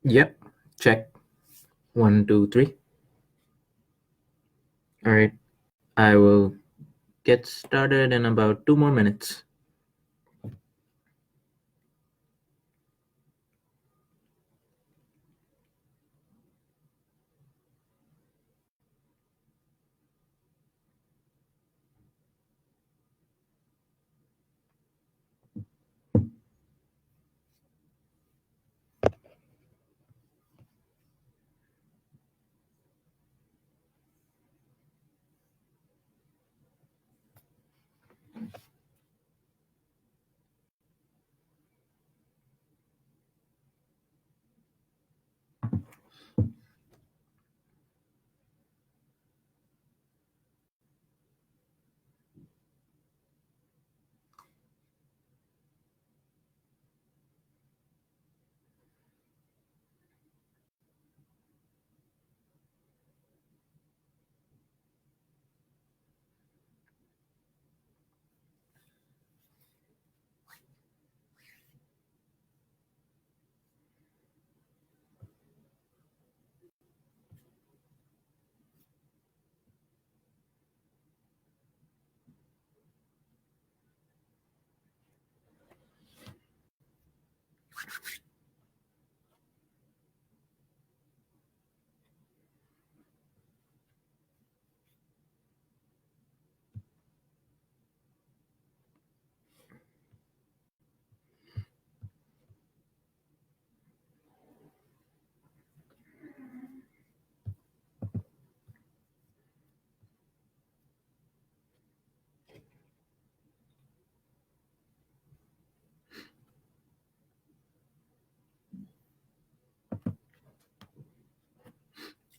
Yep, check. 1, 2, 3. All right, I will get started in about 2 more minutes.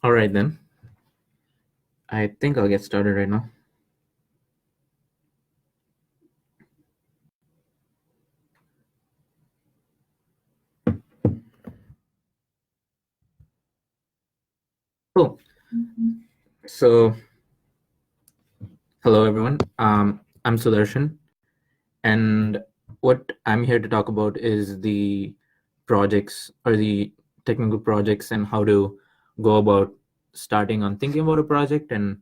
All right, then. I think I'll get started right now. Cool. So, hello, everyone. I'm Sudharshan, and what I'm here to talk about is the projects or the technical projects and how to go about starting on thinking about a project and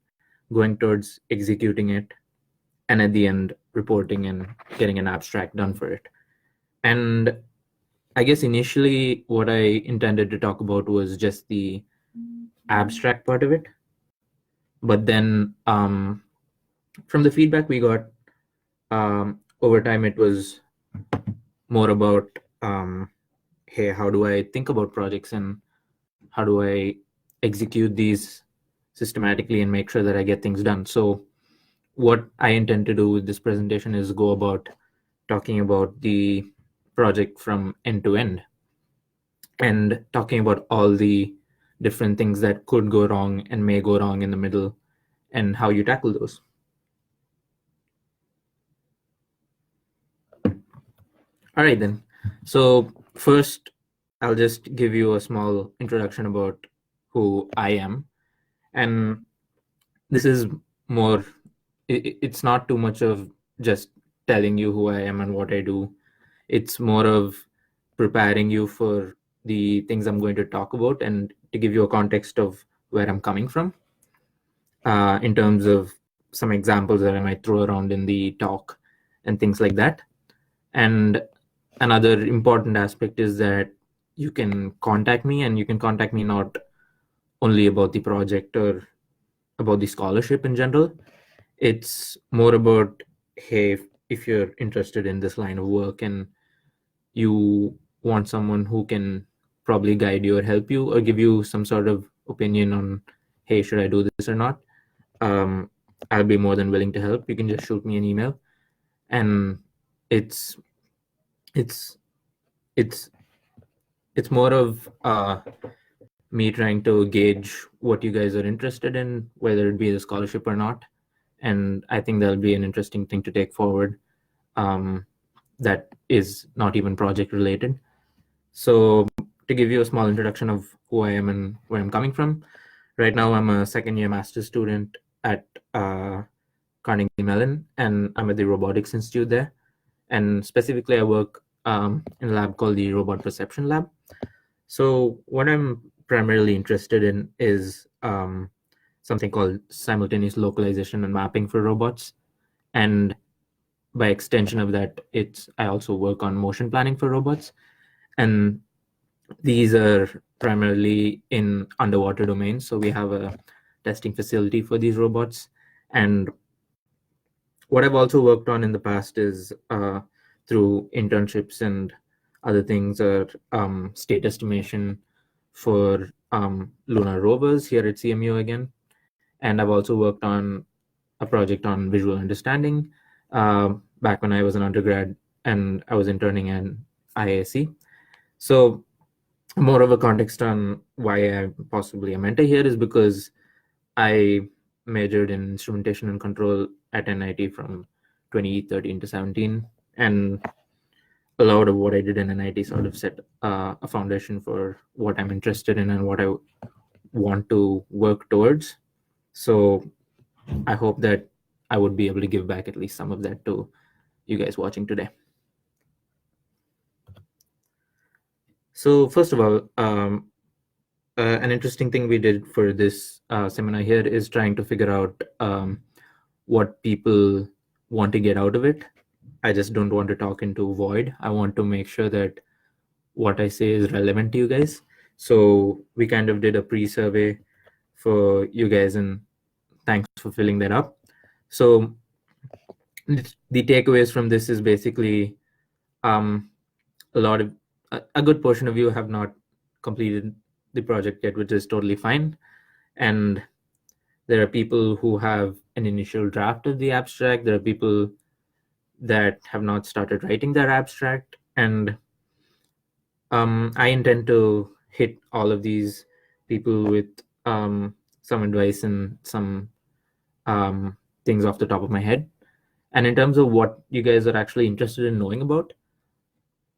going towards executing it, and at the end, reporting and getting an abstract done for it. And I guess initially what I intended to talk about was just the abstract part of it. But then from the feedback we got over time, it was more about, hey, how do I think about projects and how do I execute these systematically and make sure that I get things done? So what I intend to do with this presentation is go about talking about the project from end to end and talking about all the different things that could go wrong and may go wrong in the middle and how you tackle those. All right, then. So first, I'll just give you a small introduction about who I am. And this is more, it's not too much of just telling you who I am and what I do. It's more of preparing you for the things I'm going to talk about and to give you a context of where I'm coming from in terms of some examples that I might throw around in the talk and things like that. And another important aspect is that you can contact me, and you can contact me not only about the project or about the scholarship in general. It's more about, hey, if you're interested in this line of work and you want someone who can probably guide you or help you or give you some sort of opinion on, hey, should I do this or not? I'll be more than willing to help. You can just shoot me an email, and it's more of me trying to gauge what you guys are interested in, whether it be the scholarship or not. And I think that'll be an interesting thing to take forward that is not even project related. So to give you a small introduction of who I am and where I'm coming from, right now I'm a second-year master's student at Carnegie Mellon, and I'm at the Robotics Institute there. And specifically, I work in a lab called the Robot Perception Lab. So what I'm primarily interested in is something called simultaneous localization and mapping for robots. And by extension of that, I also work on motion planning for robots. And these are primarily in underwater domains. So we have a testing facility for these robots. And what I've also worked on in the past is through internships and other things are state estimation for lunar rovers here at CMU again. And I've also worked on a project on visual understanding back when I was an undergrad and I was interning in IISc. So more of a context on why I'm possibly a mentor here is because I majored in instrumentation and control at NIT from 2013 to 17, and a lot of what I did in NIT sort of set a foundation for what I'm interested in and what I want to work towards. So I hope that I would be able to give back at least some of that to you guys watching today. So first of all, an interesting thing we did for this seminar here is trying to figure out what people want to get out of it. I just don't want to talk into void. I want to make sure that what I say is relevant to you guys. So we kind of did a pre-survey for you guys, and thanks for filling that up. So the takeaways from this is basically a good portion of you have not completed the project yet, which is totally fine. And there are people who have an initial draft of the abstract. There are people that have not started writing their abstract. And I intend to hit all of these people with some advice and some things off the top of my head. And in terms of what you guys are actually interested in knowing about,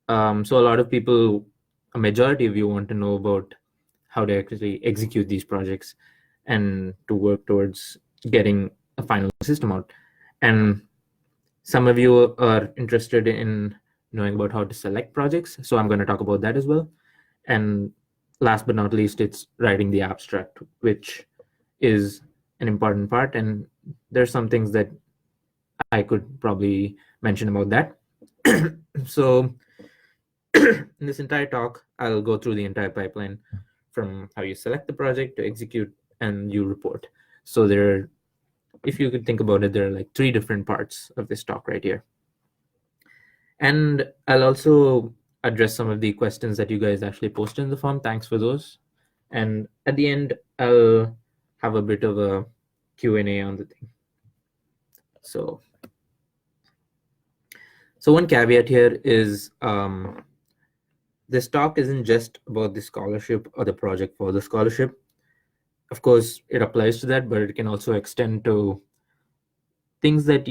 so a lot of people, a majority of you want to know about how to actually execute these projects and to work towards getting a final system out. And some of you are interested in knowing about how to select projects. So I'm going to talk about that as well. And last but not least, it's writing the abstract, which is an important part. And there's some things that I could probably mention about that. So in this entire talk, I'll go through the entire pipeline from how you select the project to execute and you report. So if you could think about it, there are like 3 different parts of this talk right here. And I'll also address some of the questions that you guys actually posted in the form. Thanks for those. And at the end, I'll have a bit of a Q&A on the thing. So one caveat here is this talk isn't just about the scholarship or the project for the scholarship. Of course, it applies to that, but it can also extend to things that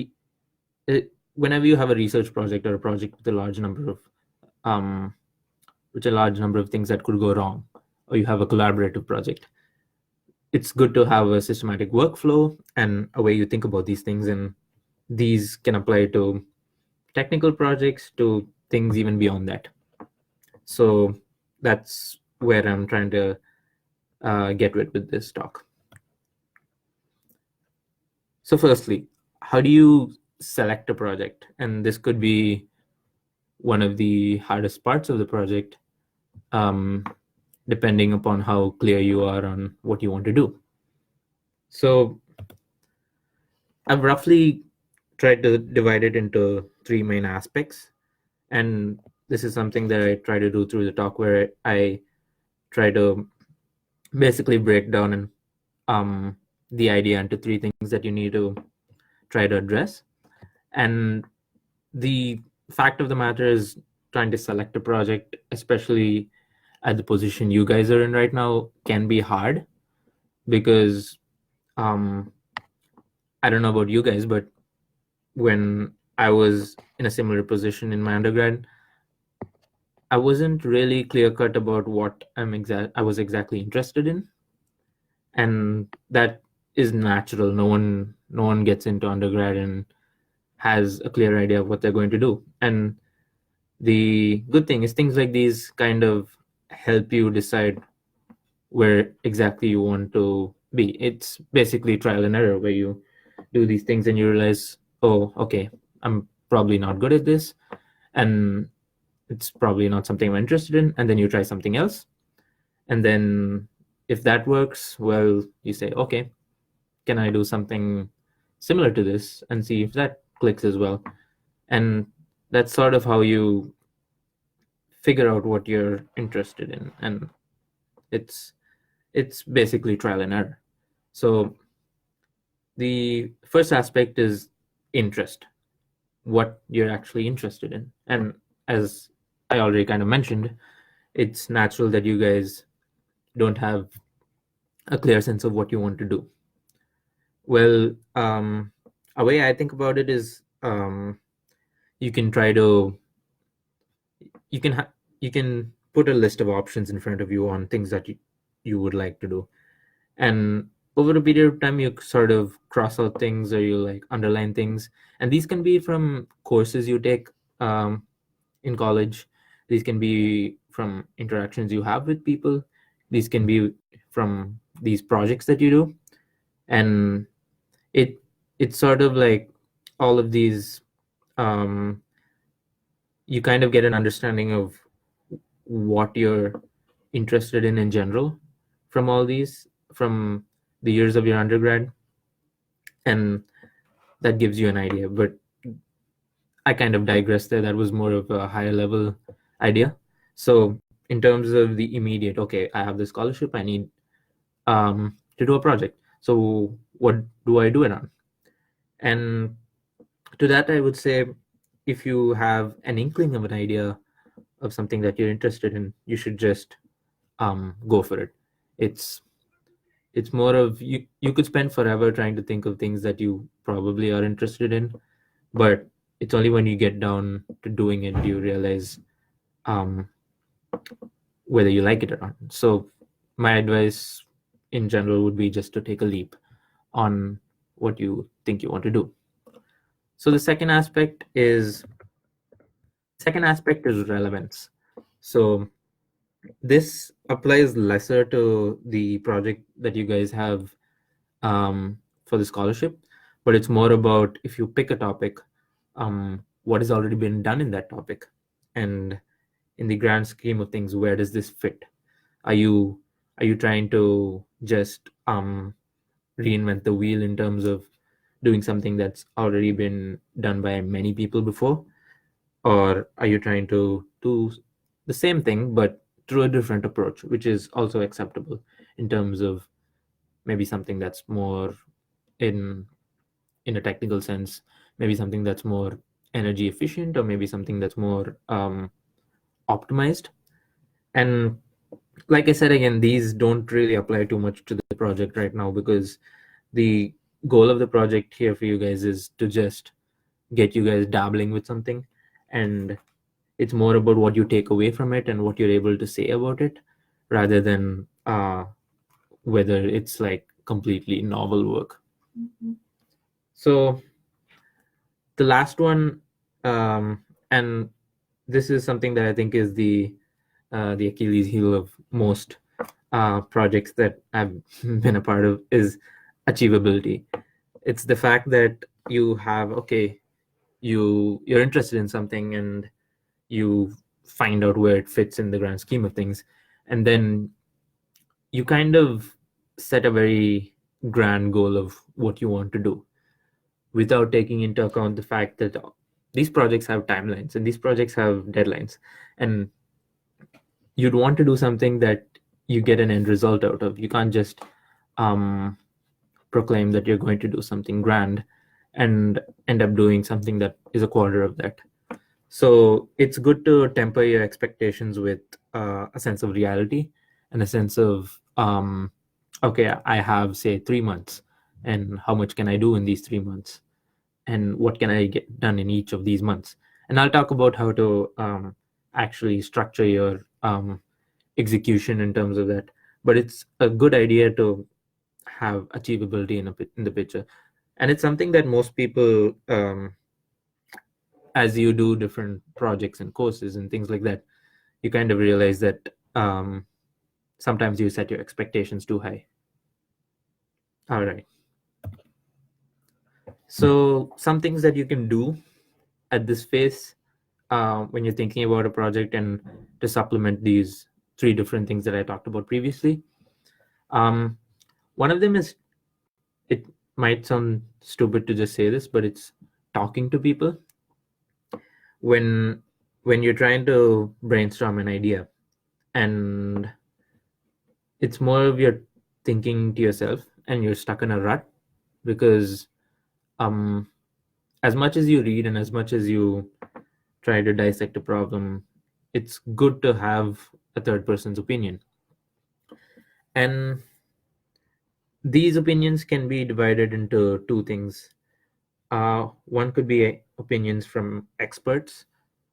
whenever you have a research project or a project with a large number of things that could go wrong, or you have a collaborative project, it's good to have a systematic workflow and a way you think about these things. And these can apply to technical projects, to things even beyond that. So that's where I'm trying to get with this talk. So firstly, how do you select a project? And this could be one of the hardest parts of the project, depending upon how clear you are on what you want to do. So I've roughly tried to divide it into 3 main aspects. And this is something that I try to do through the talk, where I try to basically break down the idea into 3 things that you need to try to address. And the fact of the matter is, trying to select a project, especially at the position you guys are in right now, can be hard, because I don't know about you guys, but when I was in a similar position in my undergrad, I wasn't really clear cut about what I was exactly interested in, and that is natural. No one gets into undergrad and has a clear idea of what they're going to do. And the good thing is things like these kind of help you decide where exactly you want to be. It's basically trial and error where you do these things and you realize, oh, okay, I'm probably not good at this, and it's probably not something I'm interested in. And then you try something else. And then if that works, well, you say, okay, can I do something similar to this and see if that clicks as well? And that's sort of how you figure out what you're interested in. And it's basically trial and error. So the first aspect is interest, what you're actually interested in. And as I already kind of mentioned, it's natural that you guys don't have a clear sense of what you want to do. Well, a way I think about it is you can try to you can you can put a list of options in front of you on things that you would like to do, and over a period of time you sort of cross out things or you like underline things, and these can be from courses you take in college. These can be from interactions you have with people. These can be from these projects that you do, and it it's sort of like all of these um, you kind of get an understanding of what you're interested in general from all these, from the years of your undergrad, and that gives you an idea. But I kind of digressed there. That was more of a higher level idea. So in terms of the immediate, okay, I have this scholarship, I need to do a project, so what do I do it on? And to that I would say, if you have an inkling of an idea of something that you're interested in, you should just go for it. It's more of you could spend forever trying to think of things that you probably are interested in, but it's only when you get down to doing it do you realize um, whether you like it or not. So my advice in general would be just to take a leap on what you think you want to do. So the second aspect is relevance. So this applies lesser to the project that you guys have for the scholarship, but it's more about, if you pick a topic, what has already been done in that topic, and in the grand scheme of things, where does this fit? Are you trying to just reinvent the wheel in terms of doing something that's already been done by many people before, or are you trying to do the same thing but through a different approach, which is also acceptable, in terms of maybe something that's more in a technical sense, maybe something that's more energy efficient, or maybe something that's more optimized. And like I said, again, these don't really apply too much to the project right now, because the goal of the project here for you guys is to just get you guys dabbling with something, and it's more about what you take away from it and what you're able to say about it, rather than whether it's like completely novel work. So the last one, and this is something that I think is the Achilles heel of most projects that I've been a part of, is achievability. It's the fact that you have, okay, you're interested in something and you find out where it fits in the grand scheme of things, and then you kind of set a very grand goal of what you want to do, without taking into account the fact that these projects have timelines and these projects have deadlines, and you'd want to do something that you get an end result out of. You can't just proclaim that you're going to do something grand and end up doing something that is a quarter of that. So it's good to temper your expectations with a sense of reality, and a sense of, okay, I have, say, 3 months, and how much can I do in these 3 months? And what can I get done in each of these months? And I'll talk about how to actually structure your execution in terms of that. But it's a good idea to have achievability in the picture, and it's something that most people, as you do different projects and courses and things like that, you kind of realize that sometimes you set your expectations too high. All right. So some things that you can do at this phase when you're thinking about a project and to supplement these three different things that I talked about previously. One of them is, it might sound stupid to just say this, but it's talking to people. When you're trying to brainstorm an idea, and it's more of you're thinking to yourself and you're stuck in a rut, because as much as you read and as much as you try to dissect a problem, it's good to have a third person's opinion. And these opinions can be divided into two things. One could be opinions from experts,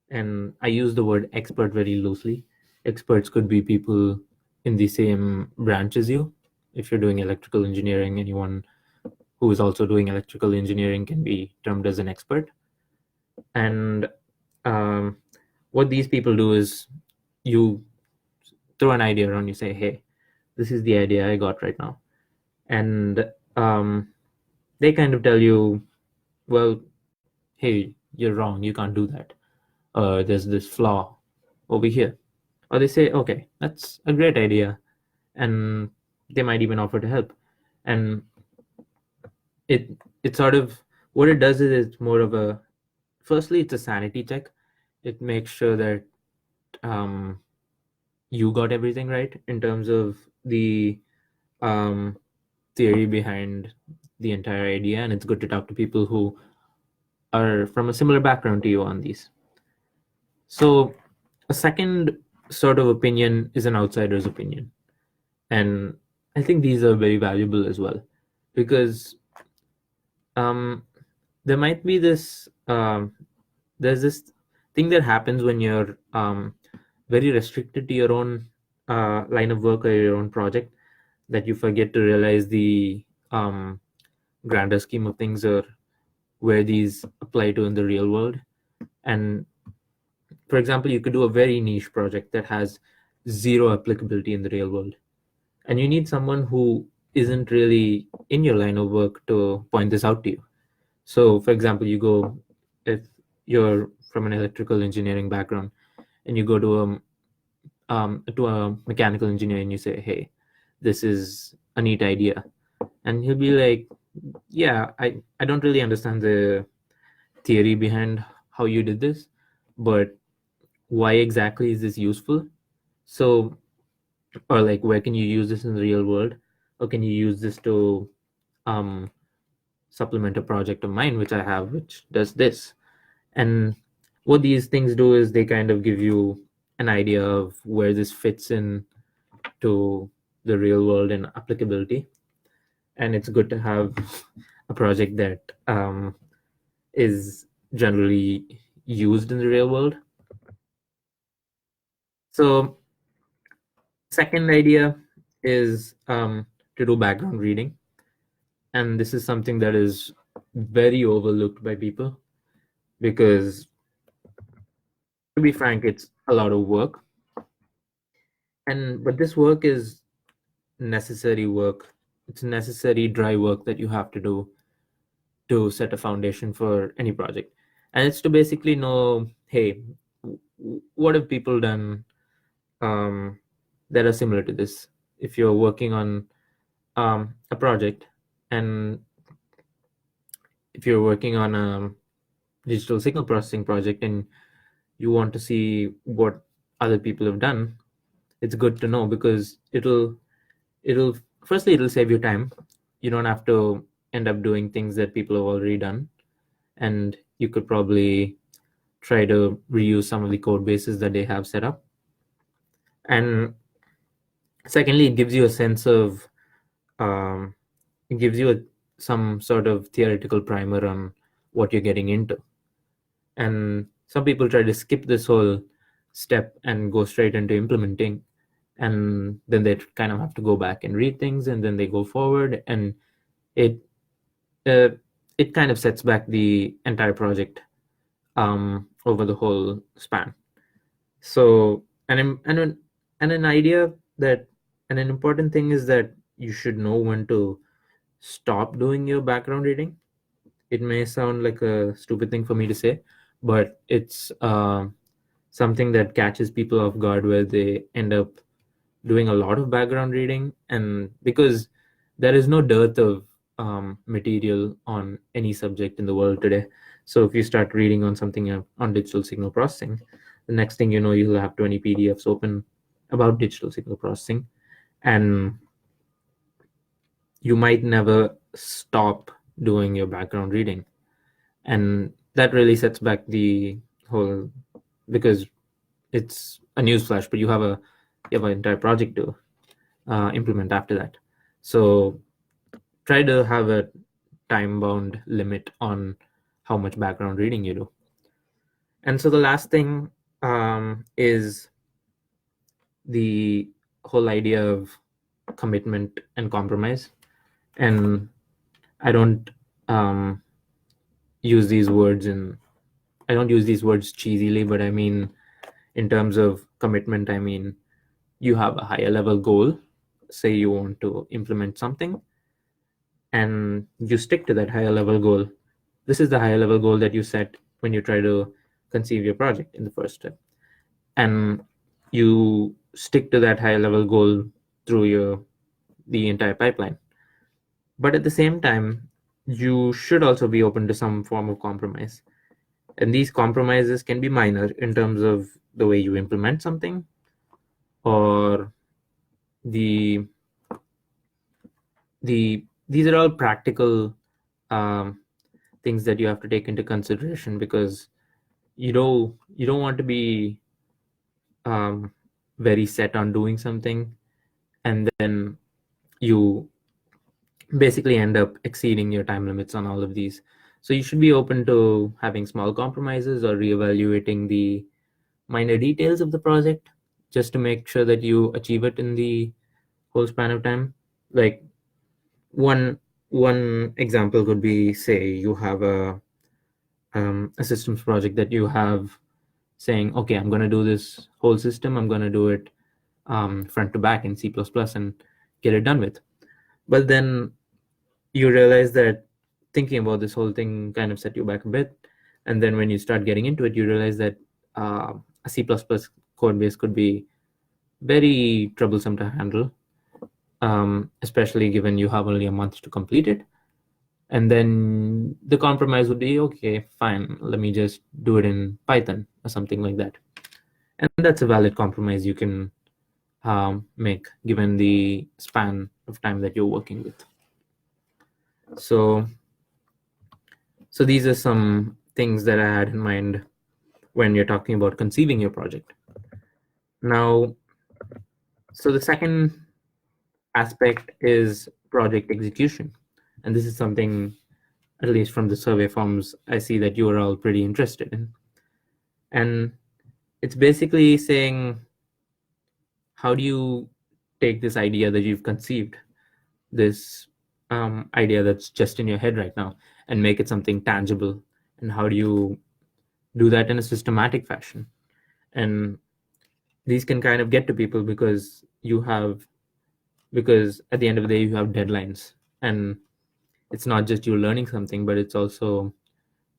and I use the word expert very loosely. Experts could be people in the same branch as you. If you're doing electrical engineering, anyone who is also doing electrical engineering can be termed as an expert. And what these people do is, you throw an idea around, you say, hey, this is the idea I got right now. And they kind of tell you, well, hey, you're wrong, you can't do that. There's this flaw over here. Or they say, okay, that's a great idea. And they might even offer to help. And it sort of, what it does is it's more of a, firstly, it's a sanity check. It makes sure that you got everything right in terms of the theory behind the entire idea, and it's good to talk to people who are from a similar background to you on these. So a second sort of opinion is an outsider's opinion, and I think these are very valuable as well, because there might be this there's this thing that happens when you're very restricted to your own line of work or your own project, that you forget to realize the grander scheme of things, or where these apply to in the real world. And for example, you could do a very niche project that has zero applicability in the real world, and you need someone who isn't really in your line of work to point this out to you. So for example, you go, if you're from an electrical engineering background and you go to a mechanical engineer and you say, hey, this is a neat idea, and he'll be like, yeah, I don't really understand the theory behind how you did this, but why exactly is this useful? So, or like, where can you use this in the real world, or can you use this to um supplement a project of mine which I have, which does this? And what these things do is they kind of give you an idea of where this fits in to the real world and applicability. And it's good to have a project that is generally used in the real world. So second idea is to do background reading. And this is something that is very overlooked by people, because to be frank, it's a lot of work. But this work is necessary work. It's necessary dry work that you have to do to set a foundation for any project. And it's to basically know, hey, what have people done that are similar to this? If you're working on a project, and if you're working on a digital signal processing project and you want to see what other people have done, it's good to know, because it'll firstly, it'll save you time. You don't have to end up doing things that people have already done, and you could probably try to reuse some of the code bases that they have set up. And secondly, it gives you a sense of it gives you some sort of theoretical primer on what you're getting into. And some people try to skip this whole step and go straight into implementing, and then they kind of have to go back and read things, and then they go forward, and it uh, it kind of sets back the entire project over the whole span. So an idea that, and an important thing is that you should know when to stop doing your background reading. It may sound like a stupid thing for me to say, but it's something that catches people off guard, where they end up doing a lot of background reading. And because there is no dearth of material on any subject in the world today, so if you start reading on something on digital signal processing, the next thing you know, you'll have 20 PDFs open about digital signal processing, and you might never stop doing your background reading. And that really sets back the whole, because it's a newsflash, but you have an entire project to implement after that. So try to have a time bound limit on how much background reading you do. And so the last thing is the whole idea of commitment and compromise. And I don't use these words cheesily, but I mean, in terms of commitment, I mean, you have a higher level goal. Say you want to implement something, and you stick to that higher level goal. This is the higher level goal that you set when you try to conceive your project in the first step. And you stick to that higher level goal through the entire pipeline. But at the same time, you should also be open to some form of compromise. And these compromises can be minor in terms of the way you implement something, or these are all practical things that you have to take into consideration, because you don't want to be very set on doing something, and then you basically end up exceeding your time limits on all of these. So you should be open to having small compromises or reevaluating the minor details of the project, just to make sure that you achieve it in the whole span of time. Like one example could be, say you have a systems project that you have, saying, okay, I'm going to do this whole system, I'm going to do it front to back in C++ and get it done with. But then you realize that thinking about this whole thing kind of set you back a bit. And then when you start getting into it, you realize that a C++ code base could be very troublesome to handle, especially given you have only a month to complete it. And then the compromise would be, okay, fine, let me just do it in Python or something like that. And that's a valid compromise you can make given the span of time that you're working with. So these are some things that I had in mind when you're talking about conceiving your project. Now, so the second aspect is project execution. And this is something, at least from the survey forms, I see that you are all pretty interested in. And it's basically saying, how do you take this idea that you've conceived, this idea that's just in your head right now, and make it something tangible? And how do you do that in a systematic fashion? And these can kind of get to people because at the end of the day, you have deadlines, and it's not just you learning something, but it's also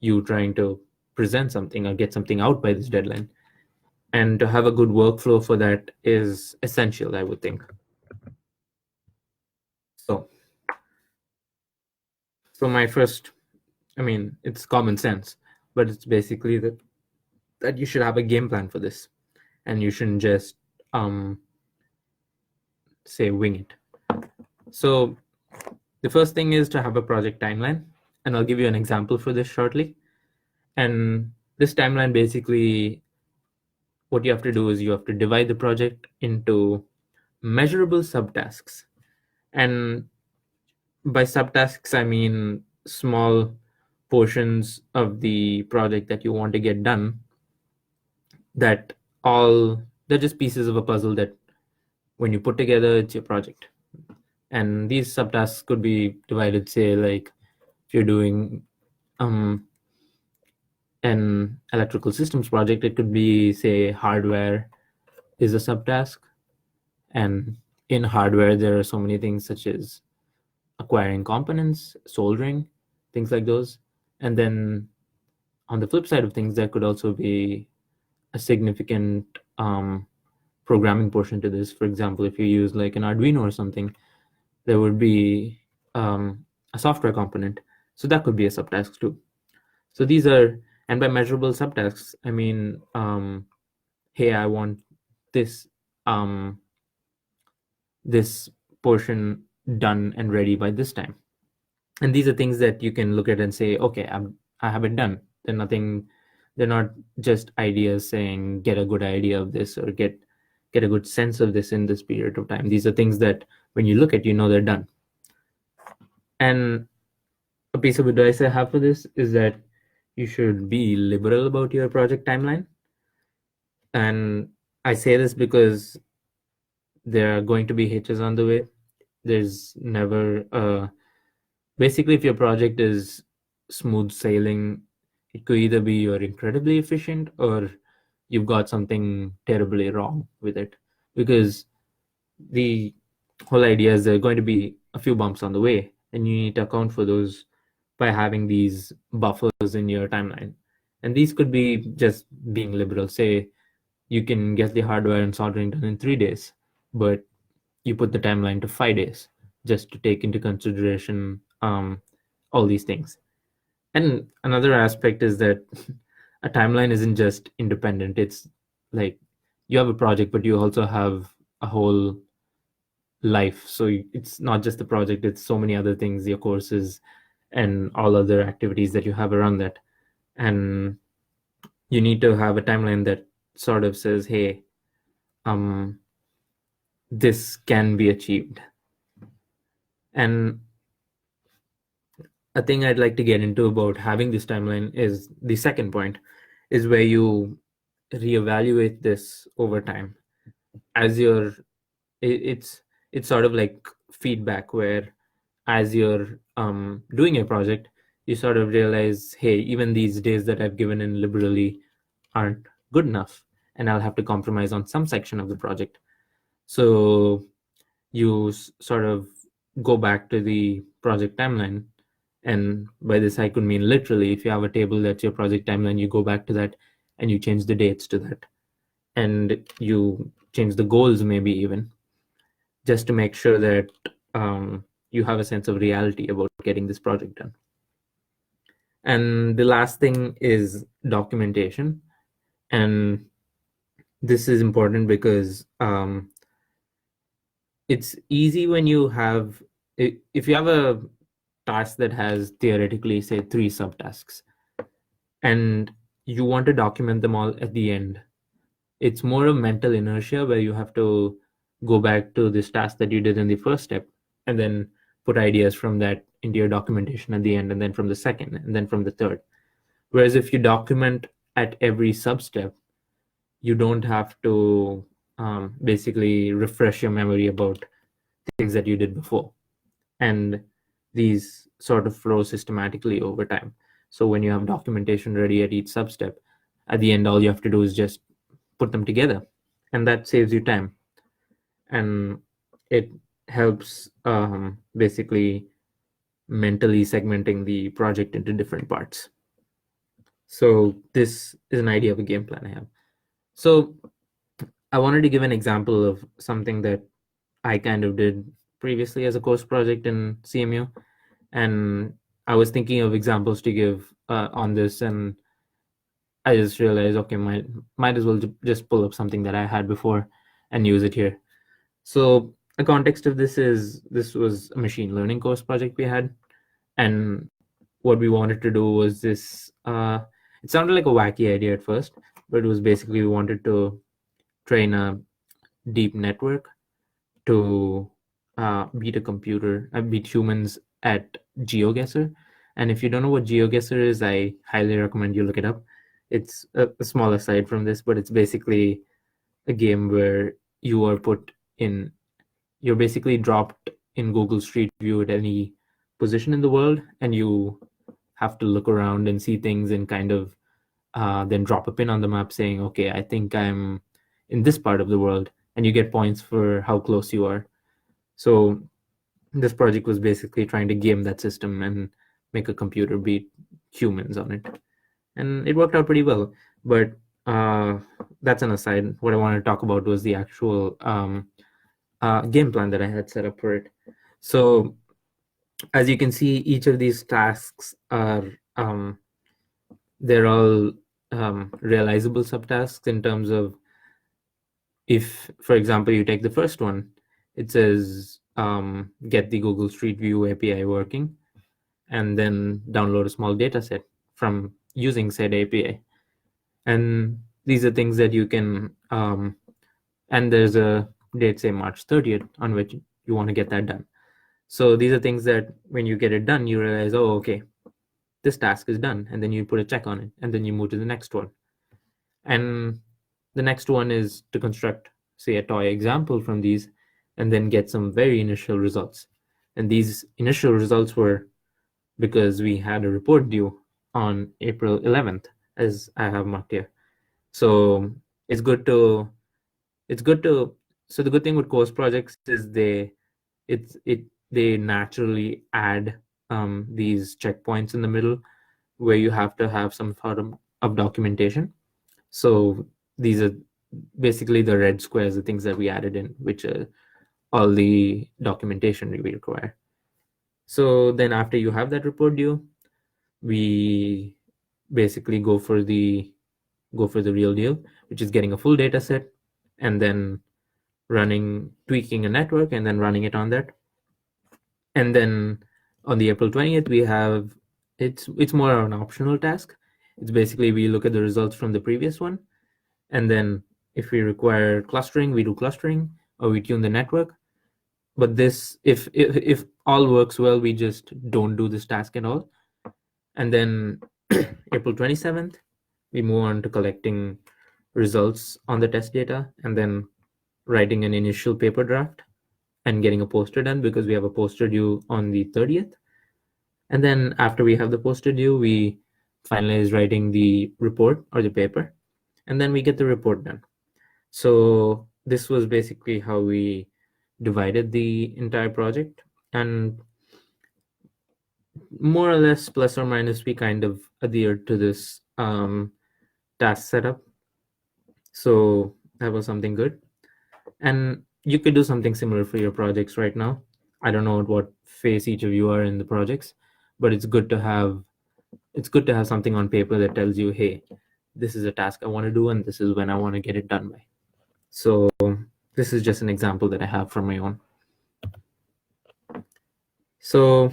you trying to present something or get something out by this deadline. And to have a good workflow for that is essential, I would think. So my first, I mean, it's common sense, but it's basically that you should have a game plan for this, and you shouldn't just say wing it. So the first thing is to have a project timeline, and I'll give you an example for this shortly. And this timeline, basically, what you have to do is you have to divide the project into measurable subtasks. And by subtasks, I mean small portions of the project that you want to get done that they're just pieces of a puzzle that when you put together, it's your project. And these subtasks could be divided, say, like if you're doing an electrical systems project, it could be, say, hardware is a subtask. And in hardware, there are so many things such as acquiring components, soldering, things like those. And then on the flip side of things, there could also be a significant programming portion to this. For example, if you use like an Arduino or something, there would be a software component. So that could be a subtask too. So these are, and by measurable subtasks, I mean, hey, I want this this portion done and ready by this time. And these are things that you can look at and say, okay, I have it done. They're not just ideas saying get a good idea of this or get a good sense of this in this period of time. These are things that when you look at, you know they're done. And a piece of advice I have for this is that you should be liberal about your project timeline. And I say this because there are going to be hitches on the way. There's never basically, if your project is smooth sailing, it could either be you're incredibly efficient or you've got something terribly wrong with it. Because the whole idea is there are going to be a few bumps on the way, and you need to account for those by having these buffers in your timeline. And these could be just being liberal. Say you can get the hardware and soldering done in 3 days, but you put the timeline to 5 days just to take into consideration all these things. And another aspect is that a timeline isn't just independent. It's like you have a project, but you also have a whole life. So it's not just the project, it's so many other things, your courses and all other activities that you have around that. And you need to have a timeline that sort of says, hey, this can be achieved. And a thing I'd like to get into about having this timeline is the second point, is where you reevaluate this over time. As it's sort of like feedback, where as you're doing your project, you sort of realize, hey, even these days that I've given in liberally aren't good enough, and I'll have to compromise on some section of the project. So you sort of go back to the project timeline. And by this, I could mean literally, if you have a table that's your project timeline, you go back to that and you change the dates to that. And you change the goals, maybe even, just to make sure that you have a sense of reality about getting this project done. And the last thing is documentation. And this is important because it's easy when you have, if you have a task that has theoretically, say, 3 subtasks, and you want to document them all at the end. It's more of mental inertia where you have to go back to this task that you did in the first step and then put ideas from that into your documentation at the end, and then from the second, and then from the third. Whereas if you document at every sub-step, you don't have to basically refresh your memory about things that you did before. And these sort of flow systematically over time. So when you have documentation ready at each sub-step, at the end, all you have to do is just put them together, and that saves you time. And it helps basically mentally segmenting the project into different parts. So this is an idea of a game plan I have. So I wanted to give an example of something that I kind of did previously as a course project in CMU. And I was thinking of examples to give on this, and I just realized, okay, might as well just pull up something that I had before and use it here. So the context of this is, this was a machine learning course project we had, and what we wanted to do was this. It sounded like a wacky idea at first, but it was basically we wanted to train a deep network to beat humans at GeoGuessr. And if you don't know what GeoGuessr is, I highly recommend you look it up. It's a small aside from this, but it's basically a game where you're basically dropped in Google Street View at any position in the world, and you have to look around and see things and kind of then drop a pin on the map saying, okay, I think I'm in this part of the world, and you get points for how close you are. So this project was basically trying to game that system and make a computer beat humans on it. And it worked out pretty well. But that's an aside. What I wanted to talk about was the actual game plan that I had set up for it. So as you can see, each of these tasks are they're all realizable subtasks in terms of, if, for example, you take the first one, it says get the Google Street View API working, and then download a small data set from using said API. And these are things that you can, and there's a date, say March 30th, on which you want to get that done. So these are things that when you get it done, you realize, oh, okay, this task is done. And then you put a check on it, and then you move to the next one. And the next one is to construct, say, a toy example from these, and then get some very initial results. And these initial results were because we had a report due on April 11th, as I have marked here. So it's good to, so the good thing with course projects is they naturally add these checkpoints in the middle where you have to have some sort of documentation. So these are basically the red squares, the things that we added in, which are all the documentation we require. So then after you have that report due, we basically go for the real deal, which is getting a full data set and then tweaking a network and then running it on that. And then on the April 20th, we have, it's more an optional task. It's basically we look at the results from the previous one, and then if we require clustering, we do clustering, or we tune the network. But this, if all works well, we just don't do this task at all. And then April 27th, we move on to collecting results on the test data, and then writing an initial paper draft and getting a poster done, because we have a poster due on the 30th. And then after we have the poster due, we finalize writing the report or the paper, and then we get the report done. So this was basically how we divided the entire project, and more or less, plus or minus, we kind of adhered to this task setup. So that was something good. And you could do something similar for your projects right now. I don't know at what phase each of you are in the projects, but it's good to have something on paper that tells you, hey, this is a task I want to do, and this is when I want to get it done by. So this is just an example that I have from my own. So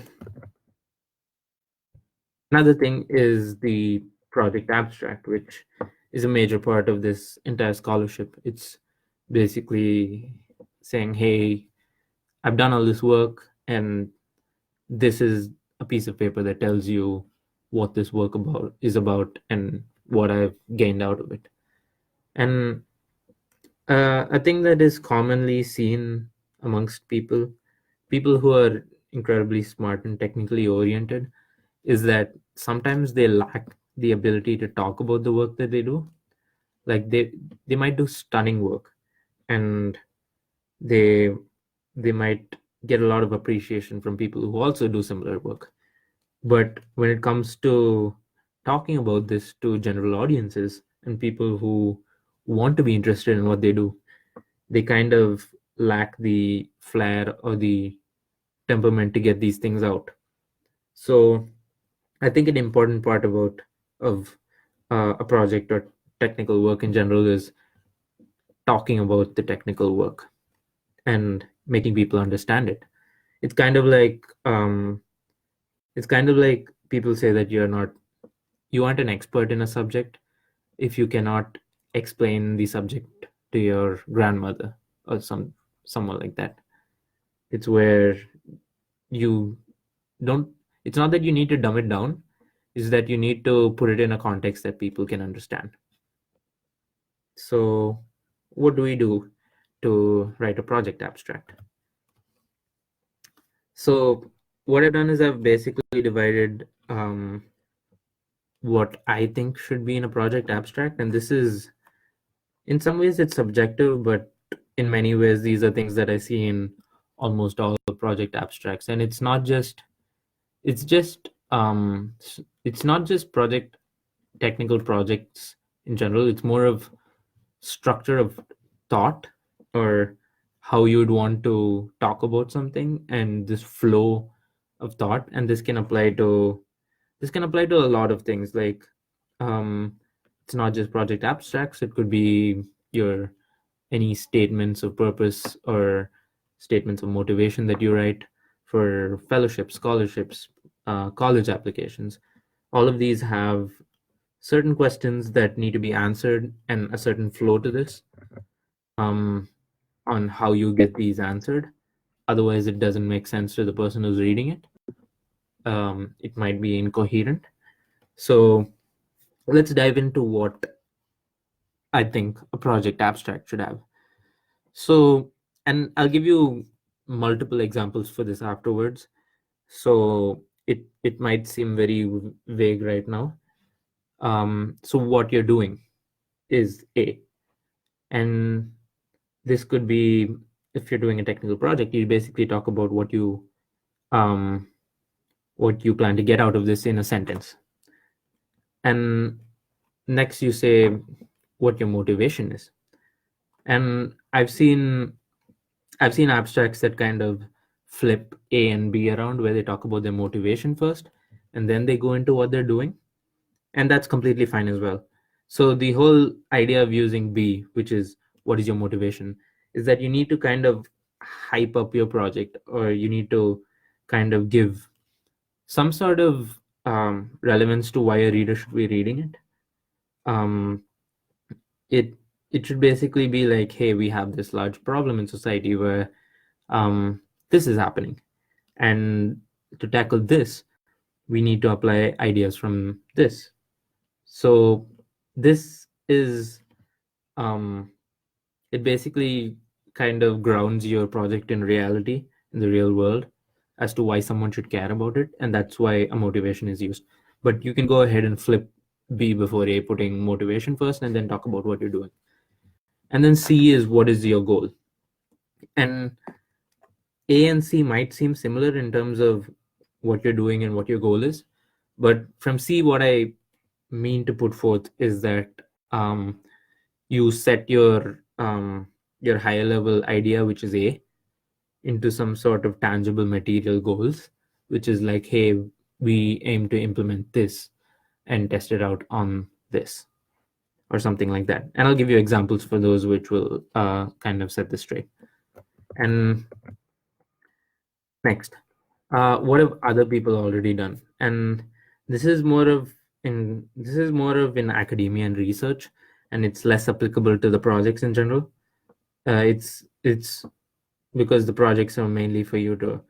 another thing is the project abstract, which is a major part of this entire scholarship. It's basically saying, hey, I've done all this work, and this is a piece of paper that tells you what this work is about and what I've gained out of it. And a thing that is commonly seen amongst people who are incredibly smart and technically oriented, is that sometimes they lack the ability to talk about the work that they do. Like they might do stunning work, and they might get a lot of appreciation from people who also do similar work. But when it comes to talking about this to general audiences and people who want to be interested in what they do, they kind of lack the flair or the temperament to get these things out. So I think an important part of a project or technical work in general is talking about the technical work and making people understand it. It's kind of like people say that you aren't an expert in a subject if you cannot explain the subject to your grandmother or someone like that. It's where you don't, it's not that you need to dumb it down, it's that you need to put it in a context that people can understand. So what do we do to write a project abstract? So what I've done is I've basically divided what I think should be in a project abstract, and this is, in some ways it's subjective, but in many ways these are things that I see in almost all project abstracts. And it's just it's not just project technical projects in general. It's more of structure of thought, or how you'd want to talk about something, and this flow of thought. And this can apply to a lot of things. Like um it's not just project abstracts. It could be your any statements of purpose or statements of motivation that you write for fellowships, scholarships, college applications. All of these have certain questions that need to be answered, and a certain flow to this, um, on how you get these answered. Otherwise, it doesn't make sense to the person who's reading it. It might be incoherent. So let's dive into what I think a project abstract should have. So, and I'll give you multiple examples for this afterwards. So it might seem very vague right now. So what you're doing is A, and this could be, if you're doing a technical project, you basically talk about um, what you plan to get out of this in a sentence, and next you say what your motivation is. And I've seen abstracts that kind of flip A and B around, where they talk about their motivation first and then they go into what they're doing. And that's completely fine as well. So the whole idea of using B, which is what is your motivation, is that you need to kind of hype up your project, or you need to kind of give some sort of relevance to why a reader should be reading it. Um, it it should basically be like, hey, we have this large problem in society where this is happening, and to tackle this, we need to apply ideas from this. So this is it basically kind of grounds your project in reality, in the real world, as to why someone should care about it, and that's why a motivation is used. But you can go ahead and flip B before A, putting motivation first and then talk about what you're doing. And then C is what is your goal. And A and C might seem similar in terms of what you're doing and what your goal is, but from C, what I mean to put forth is that you set your higher level idea, which is A, into some sort of tangible material goals, which is like, hey, we aim to implement this and test it out on this, or something like that. And I'll give you examples for those, which will kind of set this straight. And next, what have other people already done? And this is more of in academia and research, and it's less applicable to the projects in general. It's because the projects are mainly for you to,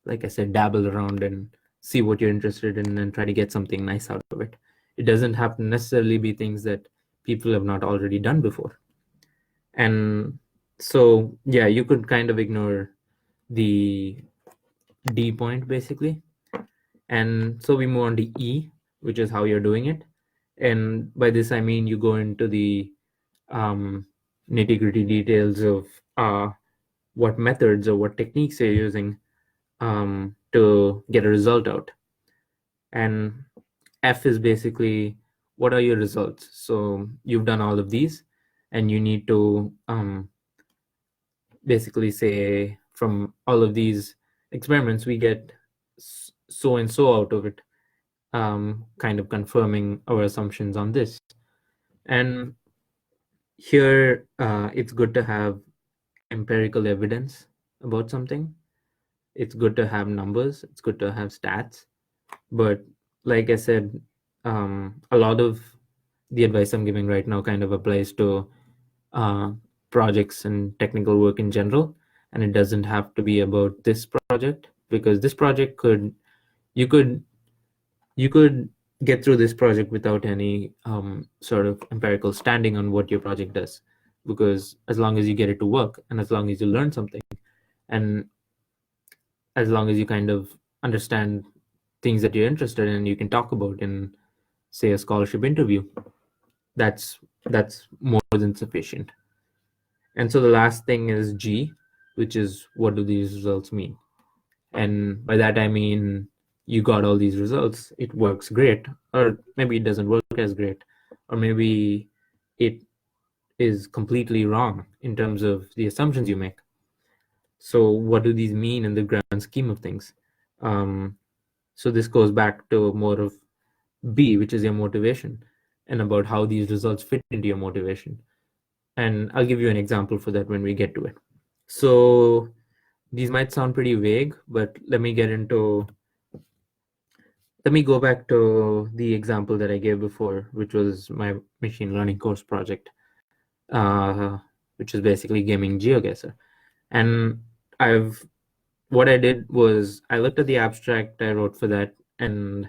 like I said, dabble around and see what you're interested in and try to get something nice out of it. It doesn't have to necessarily be things that people have not already done before. And so, yeah, you could kind of ignore the D point basically. And so we move on to E, which is how you're doing it. And by this, I mean you go into the nitty gritty details of what methods or what techniques you're using to get a result out. And F is basically, what are your results? So you've done all of these, and you need to basically say, from all of these experiments, we get so and so out of it, kind of confirming our assumptions on this. And here, it's good to have empirical evidence about something. It's good to have numbers. It's good to have stats. But like I said, a lot of the advice I'm giving right now kind of applies to projects and technical work in general. And it doesn't have to be about this project, because this project you could get through this project without any sort of empirical standing on what your project does. because as long as you get it to work, and as long as you learn something, and as long as you kind of understand things that you're interested in, you can talk about in, say, a scholarship interview, that's more than sufficient. And so the last thing is G, which is, what do these results mean? And by that I mean, you got all these results, it works great, or maybe it doesn't work as great, or maybe it is completely wrong in terms of the assumptions you make. So what do these mean in the grand scheme of things? So this goes back to more of B, which is your motivation, and about how these results fit into your motivation. And I'll give you an example for that when we get to it. So these might sound pretty vague, but let me go back to the example that I gave before, which was my machine learning course project, which is basically gaming GeoGuessr. And what I did was I looked at the abstract I wrote for that, and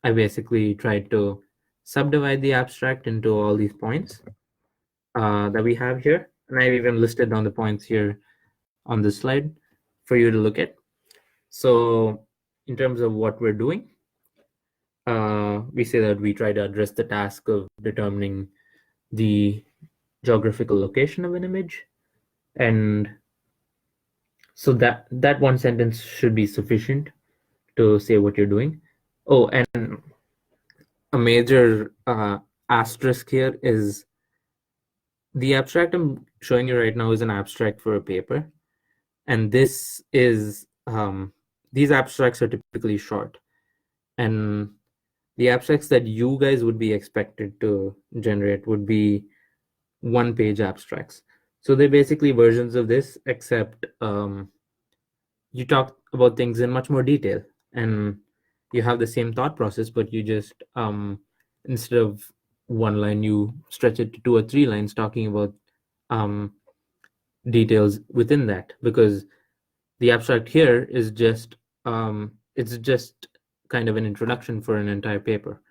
I basically tried to subdivide the abstract into all these points that we have here. And I've even listed down the points here on this slide for you to look at. So in terms of what we're doing, we say that we try to address the task of determining the geographical location of an image. And so that one sentence should be sufficient to say what you're doing. Oh, and a major asterisk here is the abstract I'm showing you right now is an abstract for a paper. And this is, these abstracts are typically short. And the abstracts that you guys would be expected to generate would be one-page abstracts. So they're basically versions of this, except you talk about things in much more detail, and you have the same thought process, but you just, instead of one line, you stretch it to 2 or 3 lines talking about details within that, because the abstract here is just, it's just kind of an introduction for an entire paper,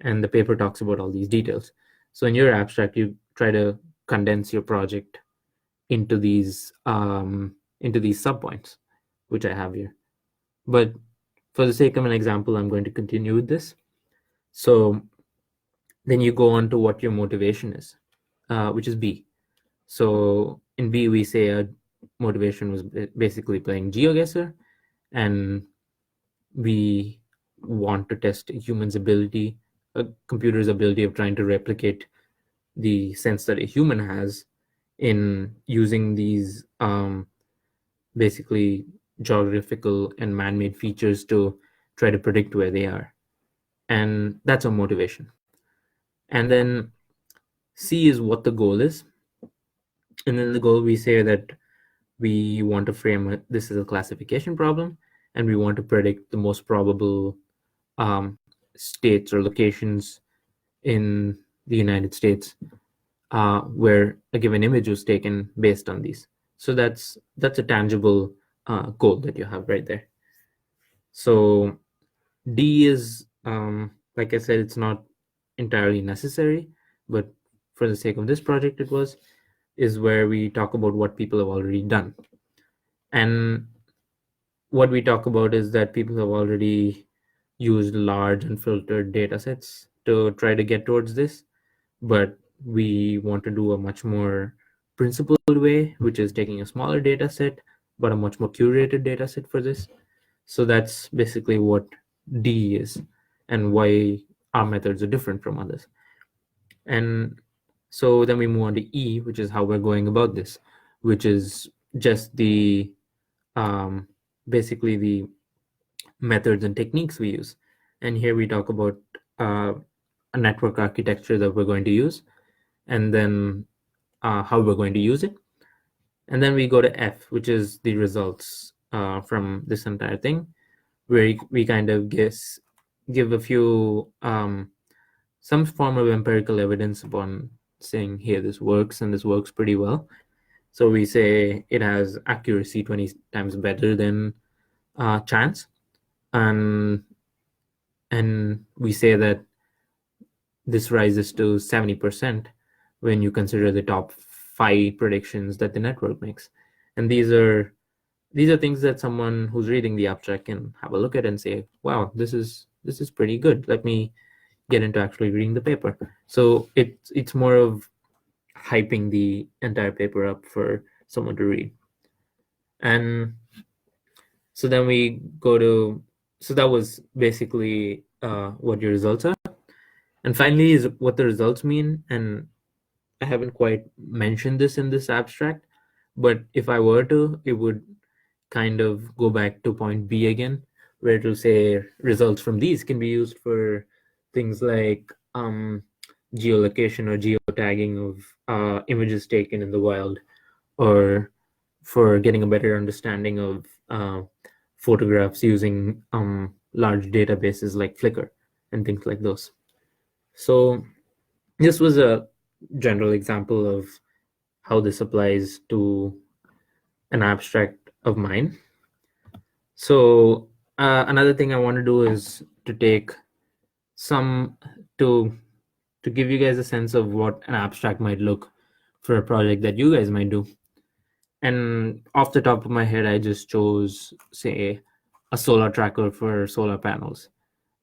and the paper talks about all these details. So in your abstract, you try to condense your project into these subpoints, which I have here. But for the sake of an example, I'm going to continue with this. So then you go on to what your motivation is, which is B. So in B, we say our motivation was basically playing GeoGuessr, and we want to test a computer's ability of trying to replicate the sense that a human has in using these basically geographical and man-made features to try to predict where they are. And that's our motivation. And then C is what the goal is. And then the goal, we say that we want to frame this as a classification problem, and we want to predict the most probable states or locations in the United States where a given image was taken based on these. So that's a tangible goal that you have right there. So D is, like I said, it's not entirely necessary, but for the sake of this project, is where we talk about what people have already done. And what we talk about is that people have already used large unfiltered data sets to try to get towards this, but we want to do a much more principled way, which is taking a smaller data set, but a much more curated data set for this. So that's basically what D is, and why our methods are different from others. And so then we move on to E, which is how we're going about this, which is just the basically the methods and techniques we use. And here we talk about a network architecture that we're going to use, and then how we're going to use it. And then we go to F, which is the results from this entire thing, where we kind of give a few some form of empirical evidence upon saying, here, this works, and this works pretty well. So we say it has accuracy 20 times better than chance, and we say that this rises to 70% when you consider the top phi predictions that the network makes. And these are things that someone who's reading the abstract can have a look at and say, wow, this is pretty good. Let me get into actually reading the paper. So it's more of hyping the entire paper up for someone to read. And so then we go to, so that was basically what your results are. And finally is what the results mean. And I haven't quite mentioned this in this abstract, but if I were to, it would kind of go back to point B again, where it will say results from these can be used for things like geolocation or geotagging of images taken in the wild, or for getting a better understanding of photographs using large databases like Flickr and things like those. So this was a general example of how this applies to an abstract of mine. So another thing I want to do is to take some to give you guys a sense of what an abstract might look for a project that you guys might do. And off the top of my head, I just chose, say, a solar tracker for solar panels.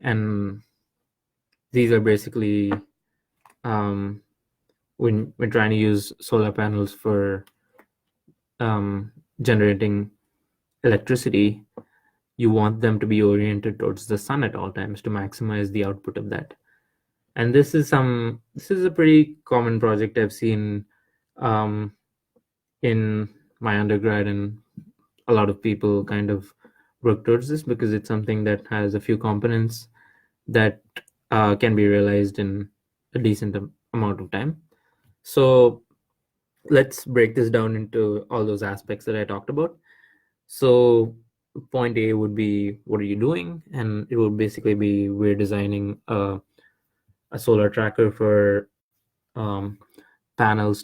And these are basically when we're trying to use solar panels for generating electricity, you want them to be oriented towards the sun at all times to maximize the output of that. And this is a pretty common project I've seen in my undergrad, and a lot of people kind of work towards this because it's something that has a few components that can be realized in a decent amount of time. So let's break this down into all those aspects that I talked about. So point A would be, what are you doing? And it would basically be, we're designing a solar tracker for panels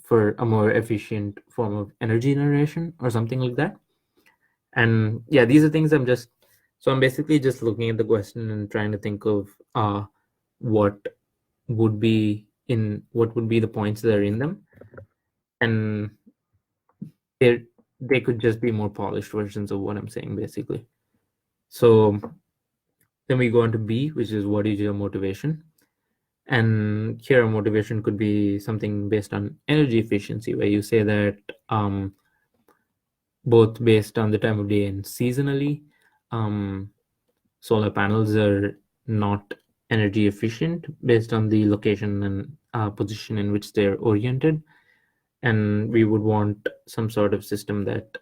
for a more efficient form of energy generation or something like that. And yeah, these are things I'm basically just looking at the question and trying to think of what would be the points that are in them. And they could just be more polished versions of what I'm saying, basically. So then we go on to B, which is, what is your motivation? And here, a motivation could be something based on energy efficiency, where you say that both based on the time of day and seasonally, solar panels are not energy efficient based on the location and position in which they're oriented. And we would want some sort of system that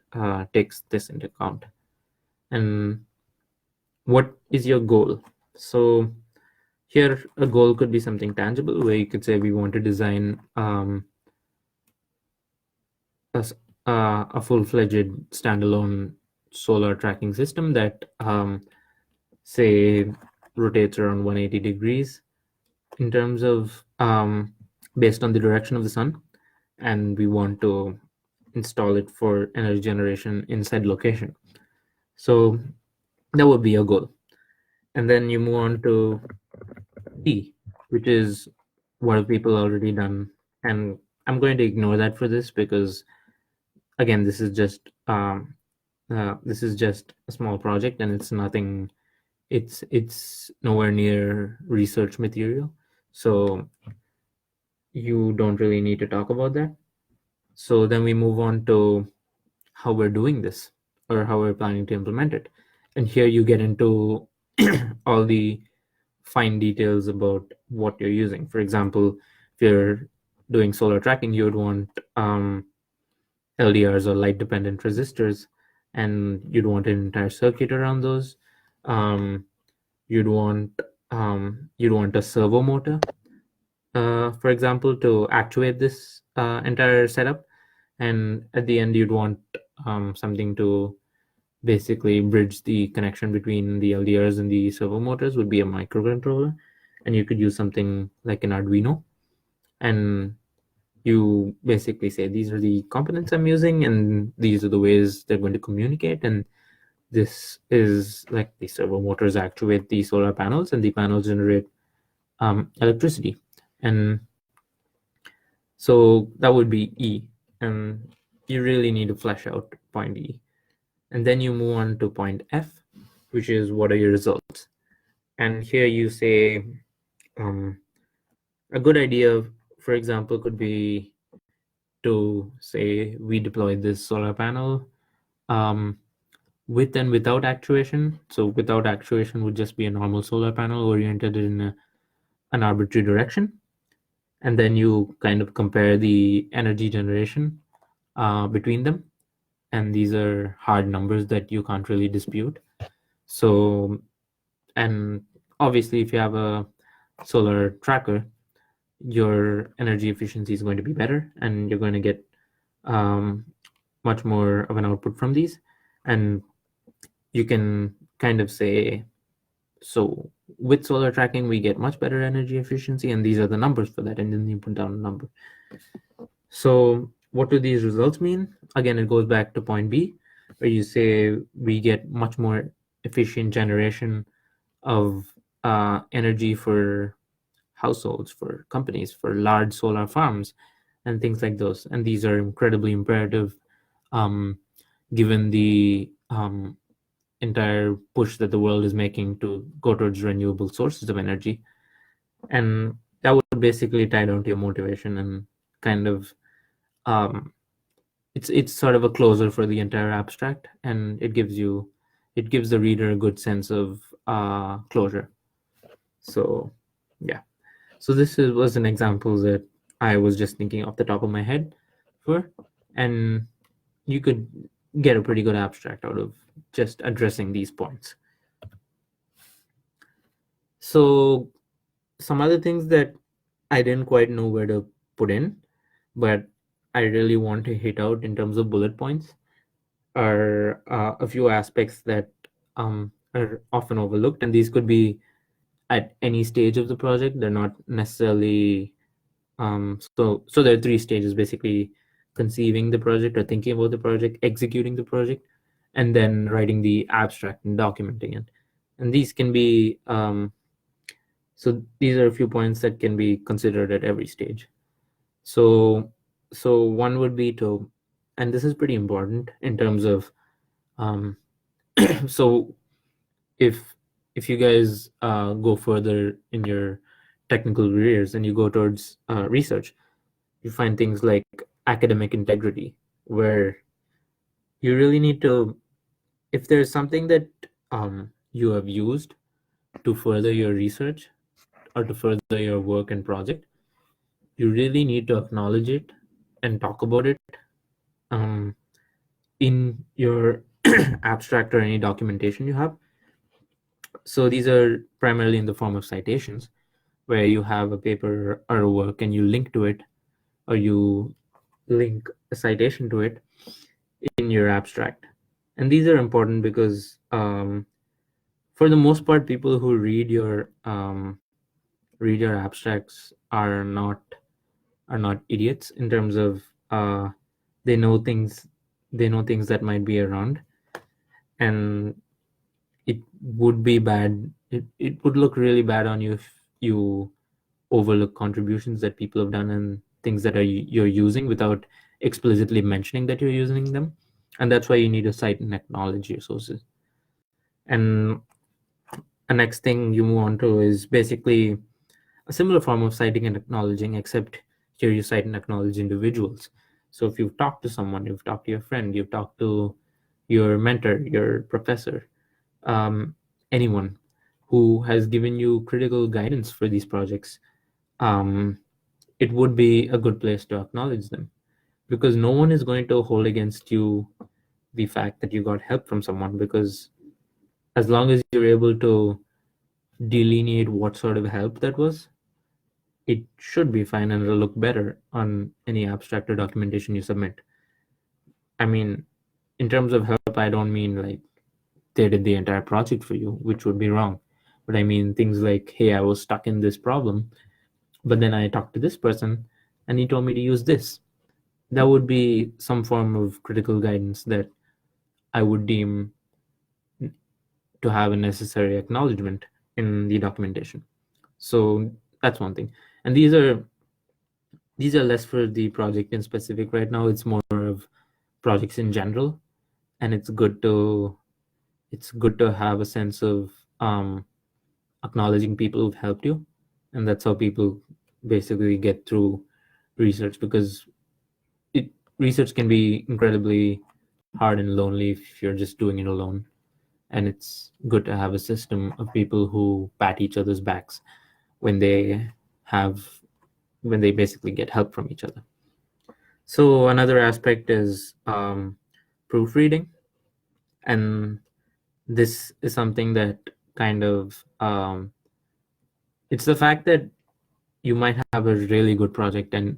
takes this into account. And what is your goal? So here, a goal could be something tangible, where you could say we want to design a full-fledged standalone solar tracking system that, say, rotates around 180 degrees in terms of based on the direction of the sun, and we want to install it for energy generation inside location. So that would be a goal. And then you move on to D, which is, what have people already done? And I'm going to ignore that for this because, again, this is just a small project, and it's nothing. It's nowhere near research material, so you don't really need to talk about that. So then we move on to how we're doing this, or how we're planning to implement it. And here you get into all the fine details about what you're using. For example, if you're doing solar tracking, you would want LDRs, or light dependent resistors, and you'd want an entire circuit around those. You'd want a servo motor, for example, to actuate this entire setup. And at the end, you'd want something to basically bridge the connection between the LDRs and the servo motors, would be a microcontroller. And you could use something like an Arduino. And you basically say, these are the components I'm using, and these are the ways they're going to communicate. And this is like, the servo motors actuate the solar panels, and the panels generate electricity. And So that would be E, and you really need to flesh out point E. And then you move on to point F, which is what are your results. And here you say a good idea, for example, could be to say we deployed this solar panel with and without actuation. So without actuation would just be a normal solar panel oriented in an arbitrary direction. And then you kind of compare the energy generation between them. And these are hard numbers that you can't really dispute. So, and obviously, if you have a solar tracker, your energy efficiency is going to be better and you're going to get um, much more of an output from these. And you can kind of say, so with solar tracking, we get much better energy efficiency, and these are the numbers for that. And then you put down a number. So what do these results mean? Again, it goes back to point B, where you say we get much more efficient generation of energy for households, for companies, for large solar farms, and things like those. And these are incredibly imperative given the entire push that the world is making to go towards renewable sources of energy. And that would basically tie down to your motivation and kind of it's sort of a closer for the entire abstract, and it gives the reader a good sense of closure. So yeah, so was an example that I was just thinking off the top of my head for, and you could get a pretty good abstract out of just addressing these points. So some other things that I didn't quite know where to put in, but I really want to hit out in terms of bullet points are a few aspects that are often overlooked, and these could be at any stage of the project. They're not necessarily so there are three stages basically: conceiving the project or thinking about the project, executing the project, and then writing the abstract and documenting it. And these can be so these are a few points that can be considered at every stage. So one would be to, and this is pretty important in terms of so if you guys go further in your technical careers and you go towards research, you find things like academic integrity, where you really need to, if there's something that you have used to further your research or to further your work and project, you really need to acknowledge it and talk about it um, in your abstract or any documentation you have. So these are primarily in the form of citations, where you have a paper or a work and you link to it, or you link a citation to it in your abstract. And these are important because for the most part, people who read your abstracts are not idiots in terms of they know things that might be around, and it would be bad. It would look really bad on you if you overlook contributions that people have done and things that you're using without explicitly mentioning that you're using them. And that's why you need to cite and acknowledge your sources. And the next thing you move on to is basically a similar form of citing and acknowledging, except here you cite and acknowledge individuals. So if you've talked to someone, you've talked to your friend, you've talked to your mentor, your professor, anyone who has given you critical guidance for these projects, it would be a good place to acknowledge them, because no one is going to hold against you the fact that you got help from someone, because as long as you're able to delineate what sort of help that was, it should be fine and it'll look better on any abstract or documentation you submit. I mean, in terms of help, I don't mean like they did the entire project for you, which would be wrong. But I mean things like, hey, I was stuck in this problem, but then I talked to this person and he told me to use this. That would be some form of critical guidance that I would deem to have a necessary acknowledgement in the documentation. So that's one thing. And these are these are less for the project in specific right now. It's more of projects in general, and it's good to have a sense of acknowledging people who've helped you, and that's how people basically get through research, because it research can be incredibly hard and lonely if you're just doing it alone. And it's good to have a system of people who pat each other's backs when they have when they basically get help from each other. So another aspect is proofreading, and this is something that kind of it's the fact that you might have a really good project and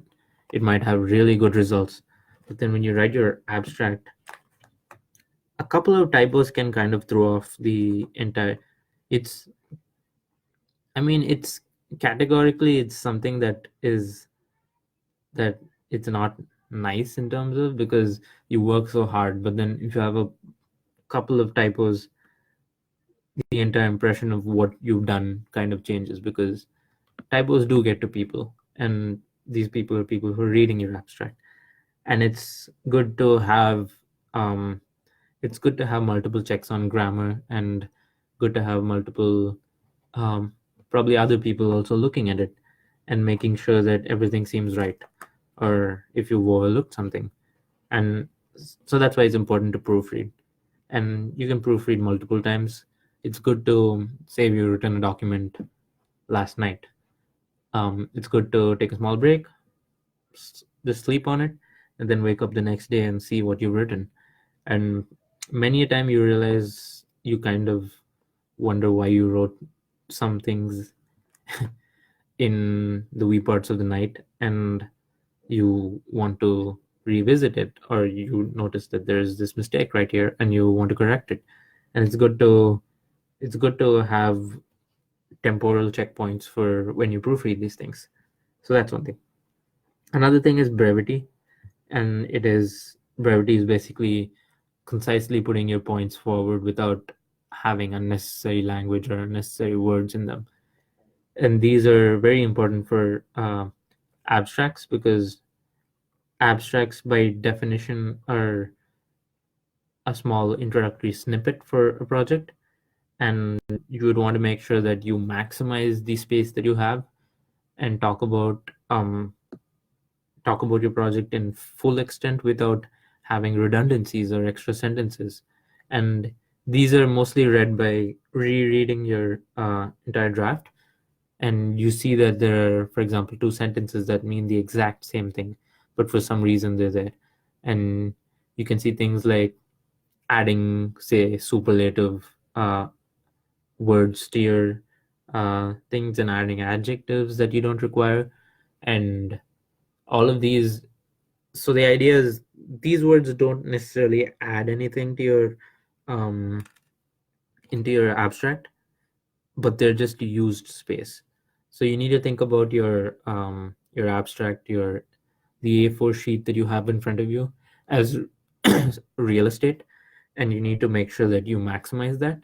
it might have really good results, but then when you write your abstract, a couple of typos can kind of throw off the entire. It's I mean, it's categorically it's something that it's not nice in terms of, because you work so hard, but then if you have a couple of typos, the entire impression of what you've done kind of changes, because typos do get to people, and these people are people who are reading your abstract. And um it's good to have multiple checks on grammar, and good to have multiple um probably other people also looking at it and making sure that everything seems right, or if you've overlooked something. And so that's why it's important to proofread, and you can proofread multiple times. It's good to say if you written a document last night, it's good to take a small break, just sleep on it, and then wake up the next day and see what you've written. And many a time you realize, you kind of wonder why you wrote some things in the wee parts of the night, and you want to revisit it, or you notice that there's this mistake right here and you want to correct it. And it's good to have temporal checkpoints for when you proofread these things. So that's one thing. Another thing is brevity, and brevity is basically concisely putting your points forward without having unnecessary language or unnecessary words in them. And these are very important for abstracts, because abstracts by definition are a small introductory snippet for a project, and you would want to make sure that you maximize the space that you have and talk about your project in full extent without having redundancies or extra sentences. And these are mostly read by rereading your entire draft, and you see that there are, for example, two sentences that mean the exact same thing, but for some reason they're there. And you can see things like adding, say, superlative words to your things, and adding adjectives that you don't require, and all of these. So the idea is, these words don't necessarily add anything to your um, into your abstract, but they're just used space. So you need to think about your abstract, the A4 sheet that you have in front of you, as real estate, and you need to make sure that you maximize that.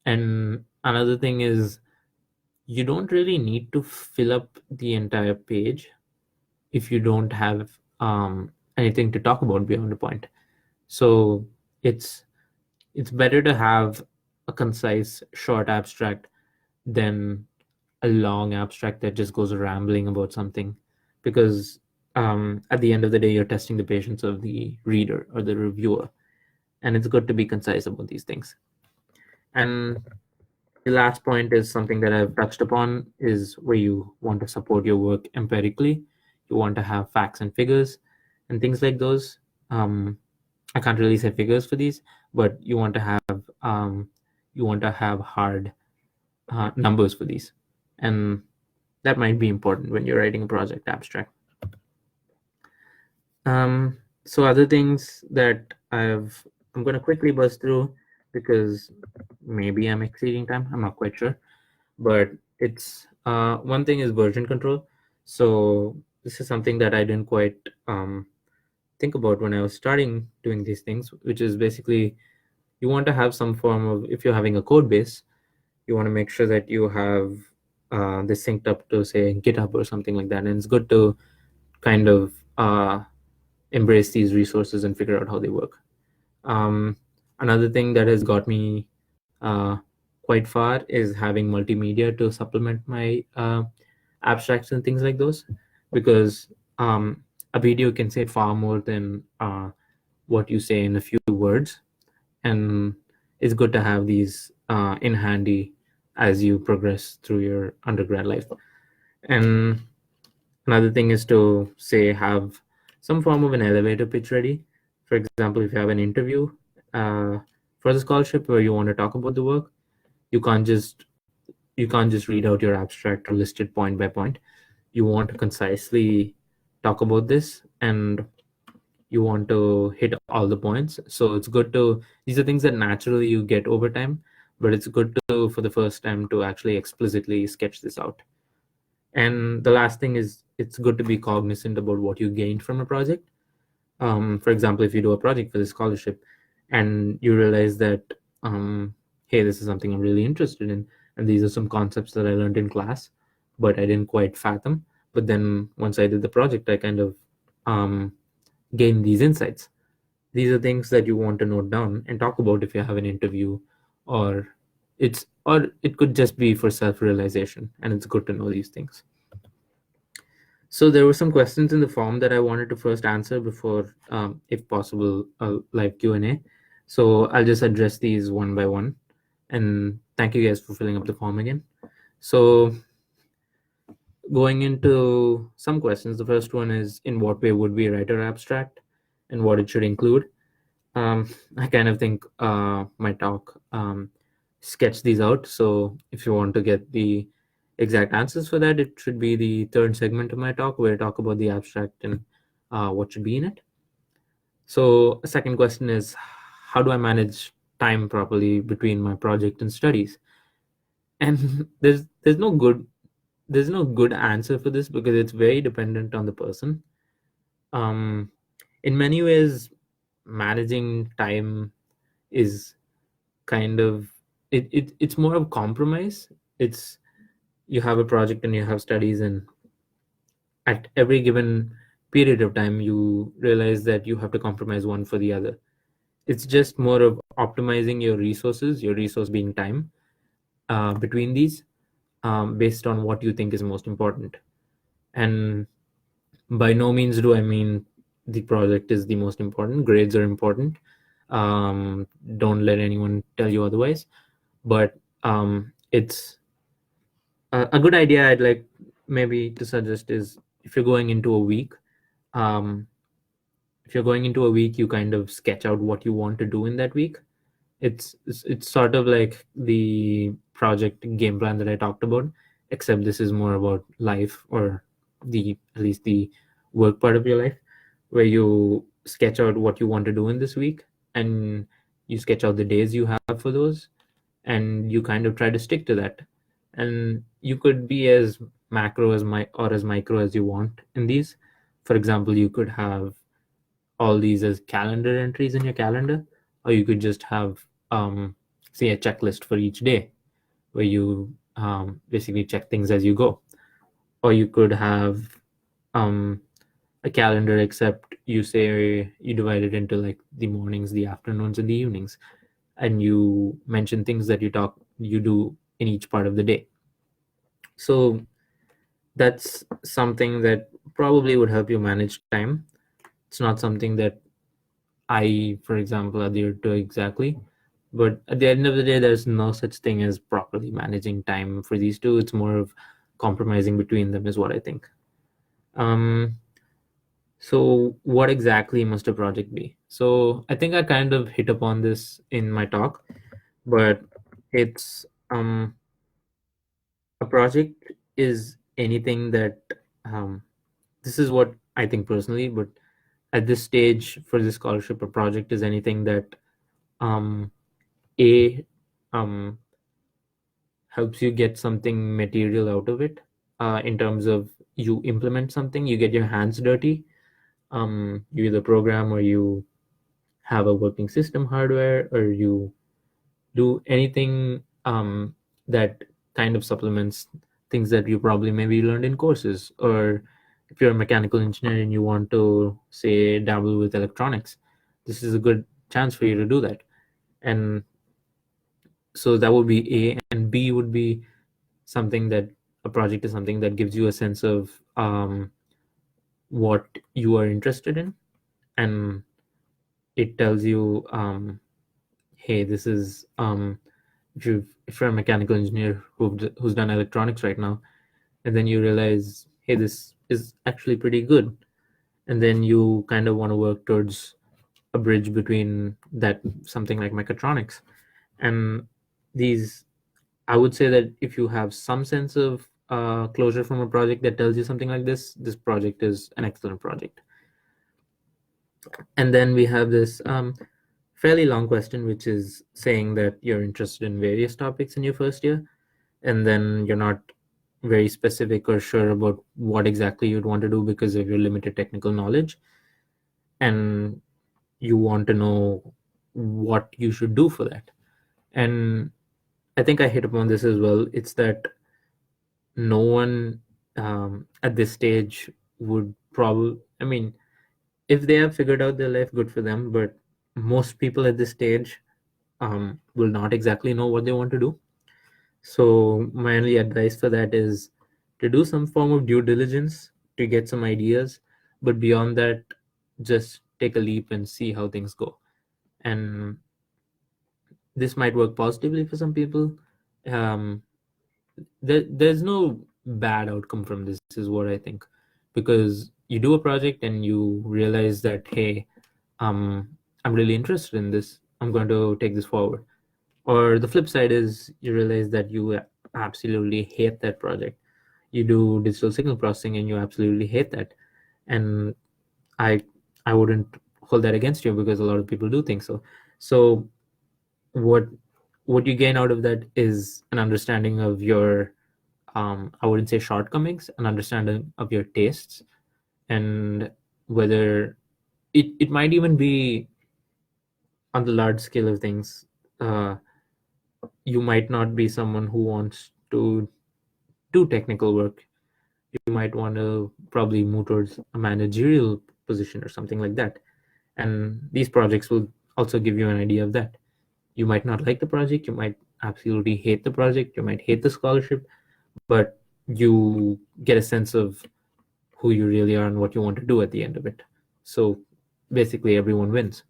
And another thing is, you don't really need to fill up the entire page if you don't have anything to talk about beyond a point. So it's better to have a concise, short abstract than a long abstract that just goes rambling about something, because at the end of the day, you're testing the patience of the reader or the reviewer, and it's good to be concise about these things. And the last point is something that I've touched upon, is where you want to support your work empirically. You want to have facts and figures and things like those. I can't really say figures for these, but you want to have hard numbers for these, and that might be important when you're writing a project abstract. So other things that I'm going to quickly buzz through, because maybe I'm exceeding time. I'm not quite sure, but it's one thing is version control. So this is something that I didn't quite think about when I was starting doing these things, which is basically, you want to have some form of, if you're having a code base, you want to make sure that you have this synced up to, say, GitHub or something like that. And it's good to kind of embrace these resources and figure out how they work. Another thing that has got me uh, quite far is having multimedia to supplement my abstracts and things like those, because a video can say far more than what you say in a few words, and it's good to have these in handy as you progress through your undergrad life. And another thing is to say have some form of an elevator pitch ready. For example, if you have an interview uh, for the scholarship where you want to talk about the work, you can't just read out your abstract or list it point by point. You want to concisely talk about this, and you want to hit all the points. So it's good to, these are things that naturally you get over time, but it's good to, for the first time, to actually explicitly sketch this out. And the last thing is, it's good to be cognizant about what you gained from a project. For example, if you do a project for the scholarship and you realize that, hey, this is something I'm really interested in, and these are some concepts that I learned in class, but I didn't quite fathom. But then once I did the project, I kind of gained these insights. These are things that you want to note down and talk about if you have an interview, or it could just be for self-realization, and it's good to know these things. So there were some questions in the form that I wanted to first answer before, if possible, a live Q&A. So I'll just address these one by one. And thank you guys for filling up the form again. So going into some questions, the first one is, in what way would we write our abstract and what it should include? I kind of think my talk sketched these out. So if you want to get the exact answers for that, it should be the third segment of my talk, where I talk about the abstract and what should be in it. So a second question is, how do I manage time properly between my project and studies? And there's no good answer for this, because it's very dependent on the person. Um, in many ways, managing time is kind of, it's more of compromise. It's, you have a project and you have studies, and at every given period of time you realize that you have to compromise one for the other. It's just more of optimizing your resources, your resource being time, between these, based on what you think is most important. And by no means do I mean the project is the most important. Grades are important. Don't let anyone tell you otherwise. But it's a good idea I'd like maybe to suggest is, if you're going into a week, um, you kind of sketch out what you want to do in that week. It's sort of like the project game plan that I talked about, except this is more about life, or the at least the work part of your life, where you sketch out what you want to do in this week, and you sketch out the days you have for those, and you kind of try to stick to that. And you could be as macro as or as micro as you want in these. For example, you could have all these as calendar entries in your calendar, or you could just have, say, a checklist for each day, where you basically check things as you go. Or you could have um, a calendar, except you say you divide it into like the mornings, the afternoons, and the evenings, and you mention things that you do in each part of the day. So that's something that probably would help you manage time. It's not something that I, for example, adhere to exactly. But at the end of the day, there's no such thing as properly managing time for these two. It's more of compromising between them, is what I think. Um, so what exactly must a project be? So I think I kind of hit upon this in my talk, but it's, a project is anything that, um, this is what I think personally, but at this stage for this scholarship, a project is anything that, um, a um, helps you get something material out of it, in terms of you implement something, you get your hands dirty, you either program, or you have a working system hardware, or you do anything that kind of supplements things that you probably maybe learned in courses, or if you're a mechanical engineer and you want to say dabble with electronics, this is a good chance for you to do that. And so that would be A, and B would be something that a project is something that gives you a sense of what you are interested in, and it tells you, hey, this is if you're a mechanical engineer who's done electronics right now, and then you realize, hey, this is actually pretty good, and then you kind of want to work towards a bridge between that, something like mechatronics. And these, I would say that if you have some sense of closure from a project that tells you something like this project is an excellent project. And then we have this fairly long question, which is saying that you're interested in various topics in your first year, and then you're not very specific or sure about what exactly you'd want to do because of your limited technical knowledge, and you want to know what you should do for that. And I think I hit upon this as well. It's that no one at this stage would probably, I mean, if they have figured out their life, good for them, but most people at this stage will not exactly know what they want to do. So my only advice for that is to do some form of due diligence to get some ideas, but beyond that, just take a leap and see how things go. And this might work positively for some people. Um, there's no bad outcome from this, is what I think, because you do a project and you realize that, hey, um, I'm really interested in this. I'm going to take this forward. Or the flip side is you realize that you absolutely hate that project. You do digital signal processing and you absolutely hate that. And I I wouldn't hold that against you because a lot of people do think so. So what what you gain out of that is an understanding of your I wouldn't say shortcomings, an understanding of your tastes, and whether it might even be on the large scale of things. Uh, you might not be someone who wants to do technical work. You might want to probably move towards a managerial position or something like that. And these projects will also give you an idea of that. You might not like the project, you might absolutely hate the project, you might hate the scholarship, but you get a sense of who you really are and what you want to do at the end of it. So basically, everyone wins.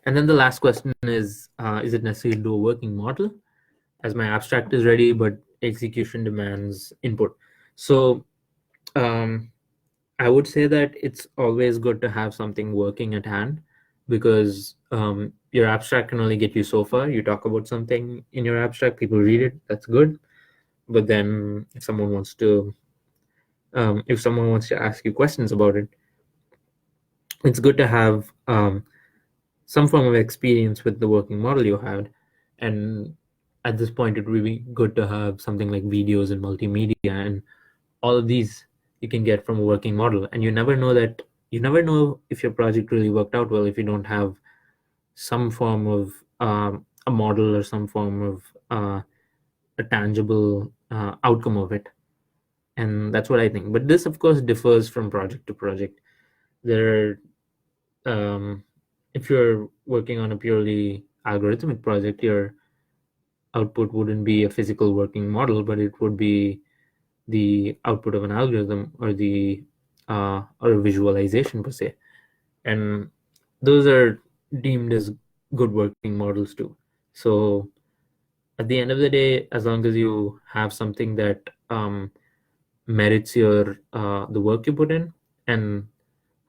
And then the last question is it necessary to do a working model? As my abstract is ready, but execution demands input. So I would say that it's always good to have something working at hand, because your abstract can only get you so far. You talk about something in your abstract, people read it, that's good. But then if someone wants to ask you questions about it, it's good to have some form of experience with the working model you had. And at this point, it would be good to have something like videos and multimedia, and all of these you can get from a working model. And you never know if your project really worked out well if you don't have some form of a model or some form of a tangible outcome of it. And that's what I think. But this, of course, differs from project to project. There are if you're working on a purely algorithmic project, your output wouldn't be a physical working model, but it would be the output of an algorithm, or a visualization per se. And those are deemed as good working models too. So at the end of the day, as long as you have something that merits your the work you put in, and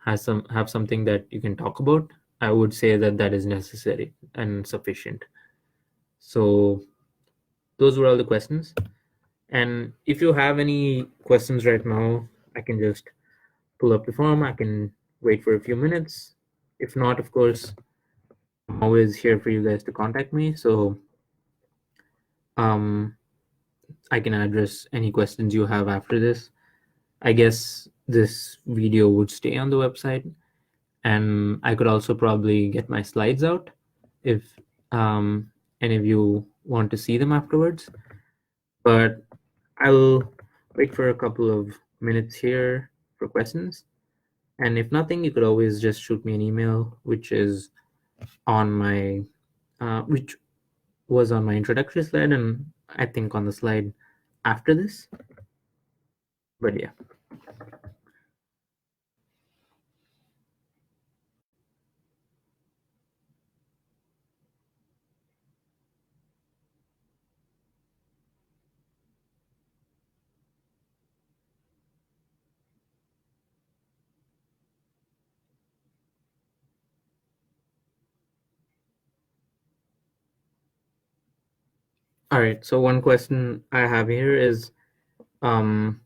have something that you can talk about, I would say that that is necessary and sufficient. So those were all the questions. And if you have any questions right now, I can just pull up the form. I can wait for a few minutes. If not, of course, I'm always here for you guys to contact me. So I can address any questions you have after this. I guess this video would stay on the website, and I could also probably get my slides out if any of you want to see them afterwards. But I'll wait for a couple of minutes here for questions. And if nothing, you could always just shoot me an email, which is on my, which was on my introductory slide, and I think on the slide after this. But yeah. All right. So one question I have here is, um,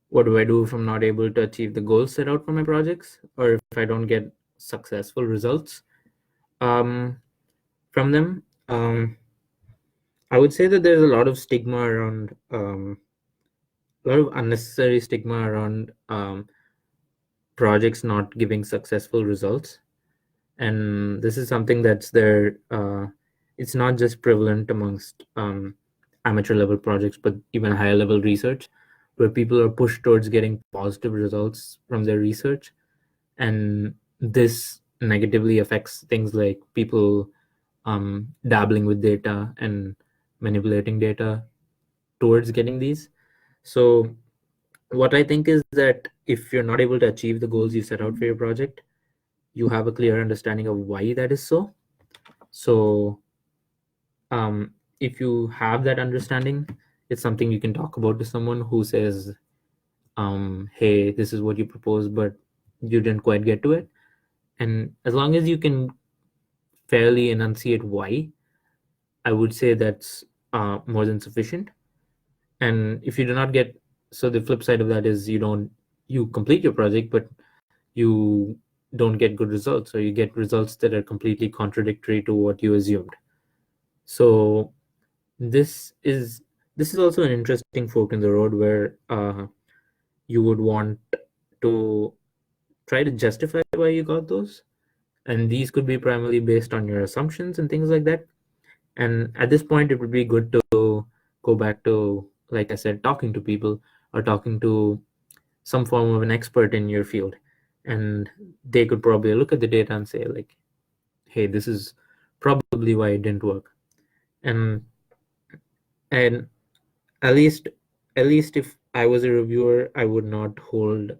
what do I do if I'm not able to achieve the goals set out for my projects, or if I don't get successful results from them? I would say that there's a lot of stigma around, a lot of unnecessary stigma around projects not giving successful results. And this is something that's there. It's not just prevalent amongst amateur level projects, but even higher level research, where people are pushed towards getting positive results from their research. And this negatively affects things like people dabbling with data and manipulating data towards getting these. So what I think is that if you're not able to achieve the goals you set out for your project, you have a clear understanding of why that is so. So if you have that understanding, it's something you can talk about to someone who says, hey, this is what you proposed, but you didn't quite get to it. And as long as you can fairly enunciate why, I would say that's more than sufficient. And if you do not get, so the flip side of that is you complete your project, but you don't get good results, or you get results that are completely contradictory to what you assumed. So this is this is also an interesting fork in the road where you would want to try to justify why you got those, and these could be primarily based on your assumptions and things like that. And at this point, it would be good to go back to, like I said, talking to people or talking to some form of an expert in your field, and they could probably look at the data and say, like, hey, this is probably why it didn't work. And and at least if I was a reviewer, I would not hold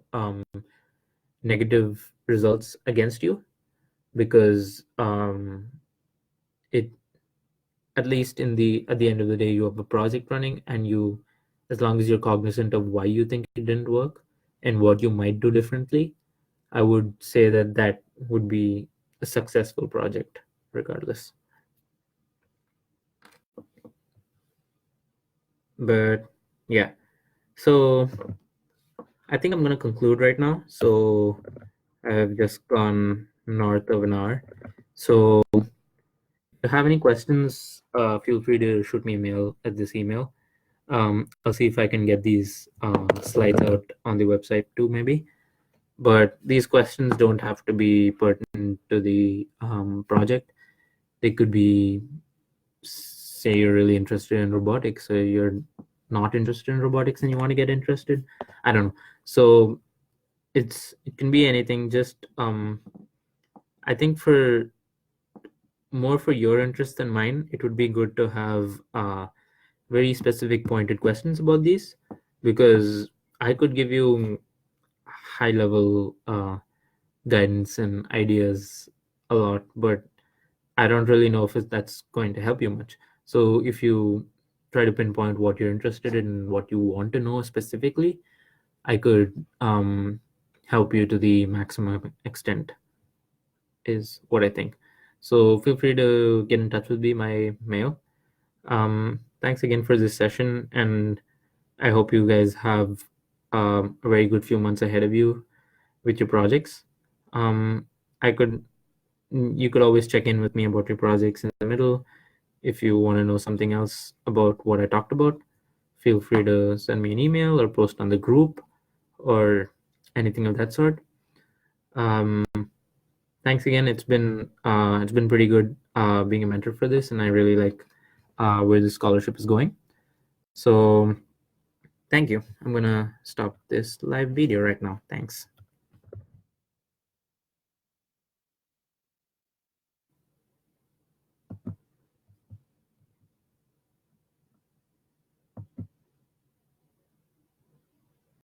negative results against you, because it at least at the end of the day, you have a project running, and you, as long as you're cognizant of why you think it didn't work and what you might do differently, I would say that that would be a successful project regardless. But yeah, so I think I'm going to conclude right now. So I have just gone north of an hour. So if you have any questions, feel free to shoot me a mail at this email. I'll see if I can get these slides out on the website too, maybe. But these questions don't have to be pertinent to the project. They could be, say, you're really interested in robotics, or you're not interested in robotics and you want to get interested. I don't know. So it can be anything. Just I think for more for your interest than mine, it would be good to have very specific pointed questions about these, because I could give you high level guidance and ideas a lot, but I don't really know if that's going to help you much. So if you try to pinpoint what you're interested in, what you want to know specifically, I could help you to the maximum extent, is what I think. So feel free to get in touch with me, my mail. Thanks again for this session, and I hope you guys have a very good few months ahead of you with your projects. Um, I could You could always check in with me about your projects in the middle. If you want to know something else about what I talked about, feel free to send me an email or post on the group or anything of that sort. Um, Thanks again. It's been pretty good being a mentor for this, and I really like where the scholarship is going. So Thank you. I'm gonna stop this live video right now. Thanks.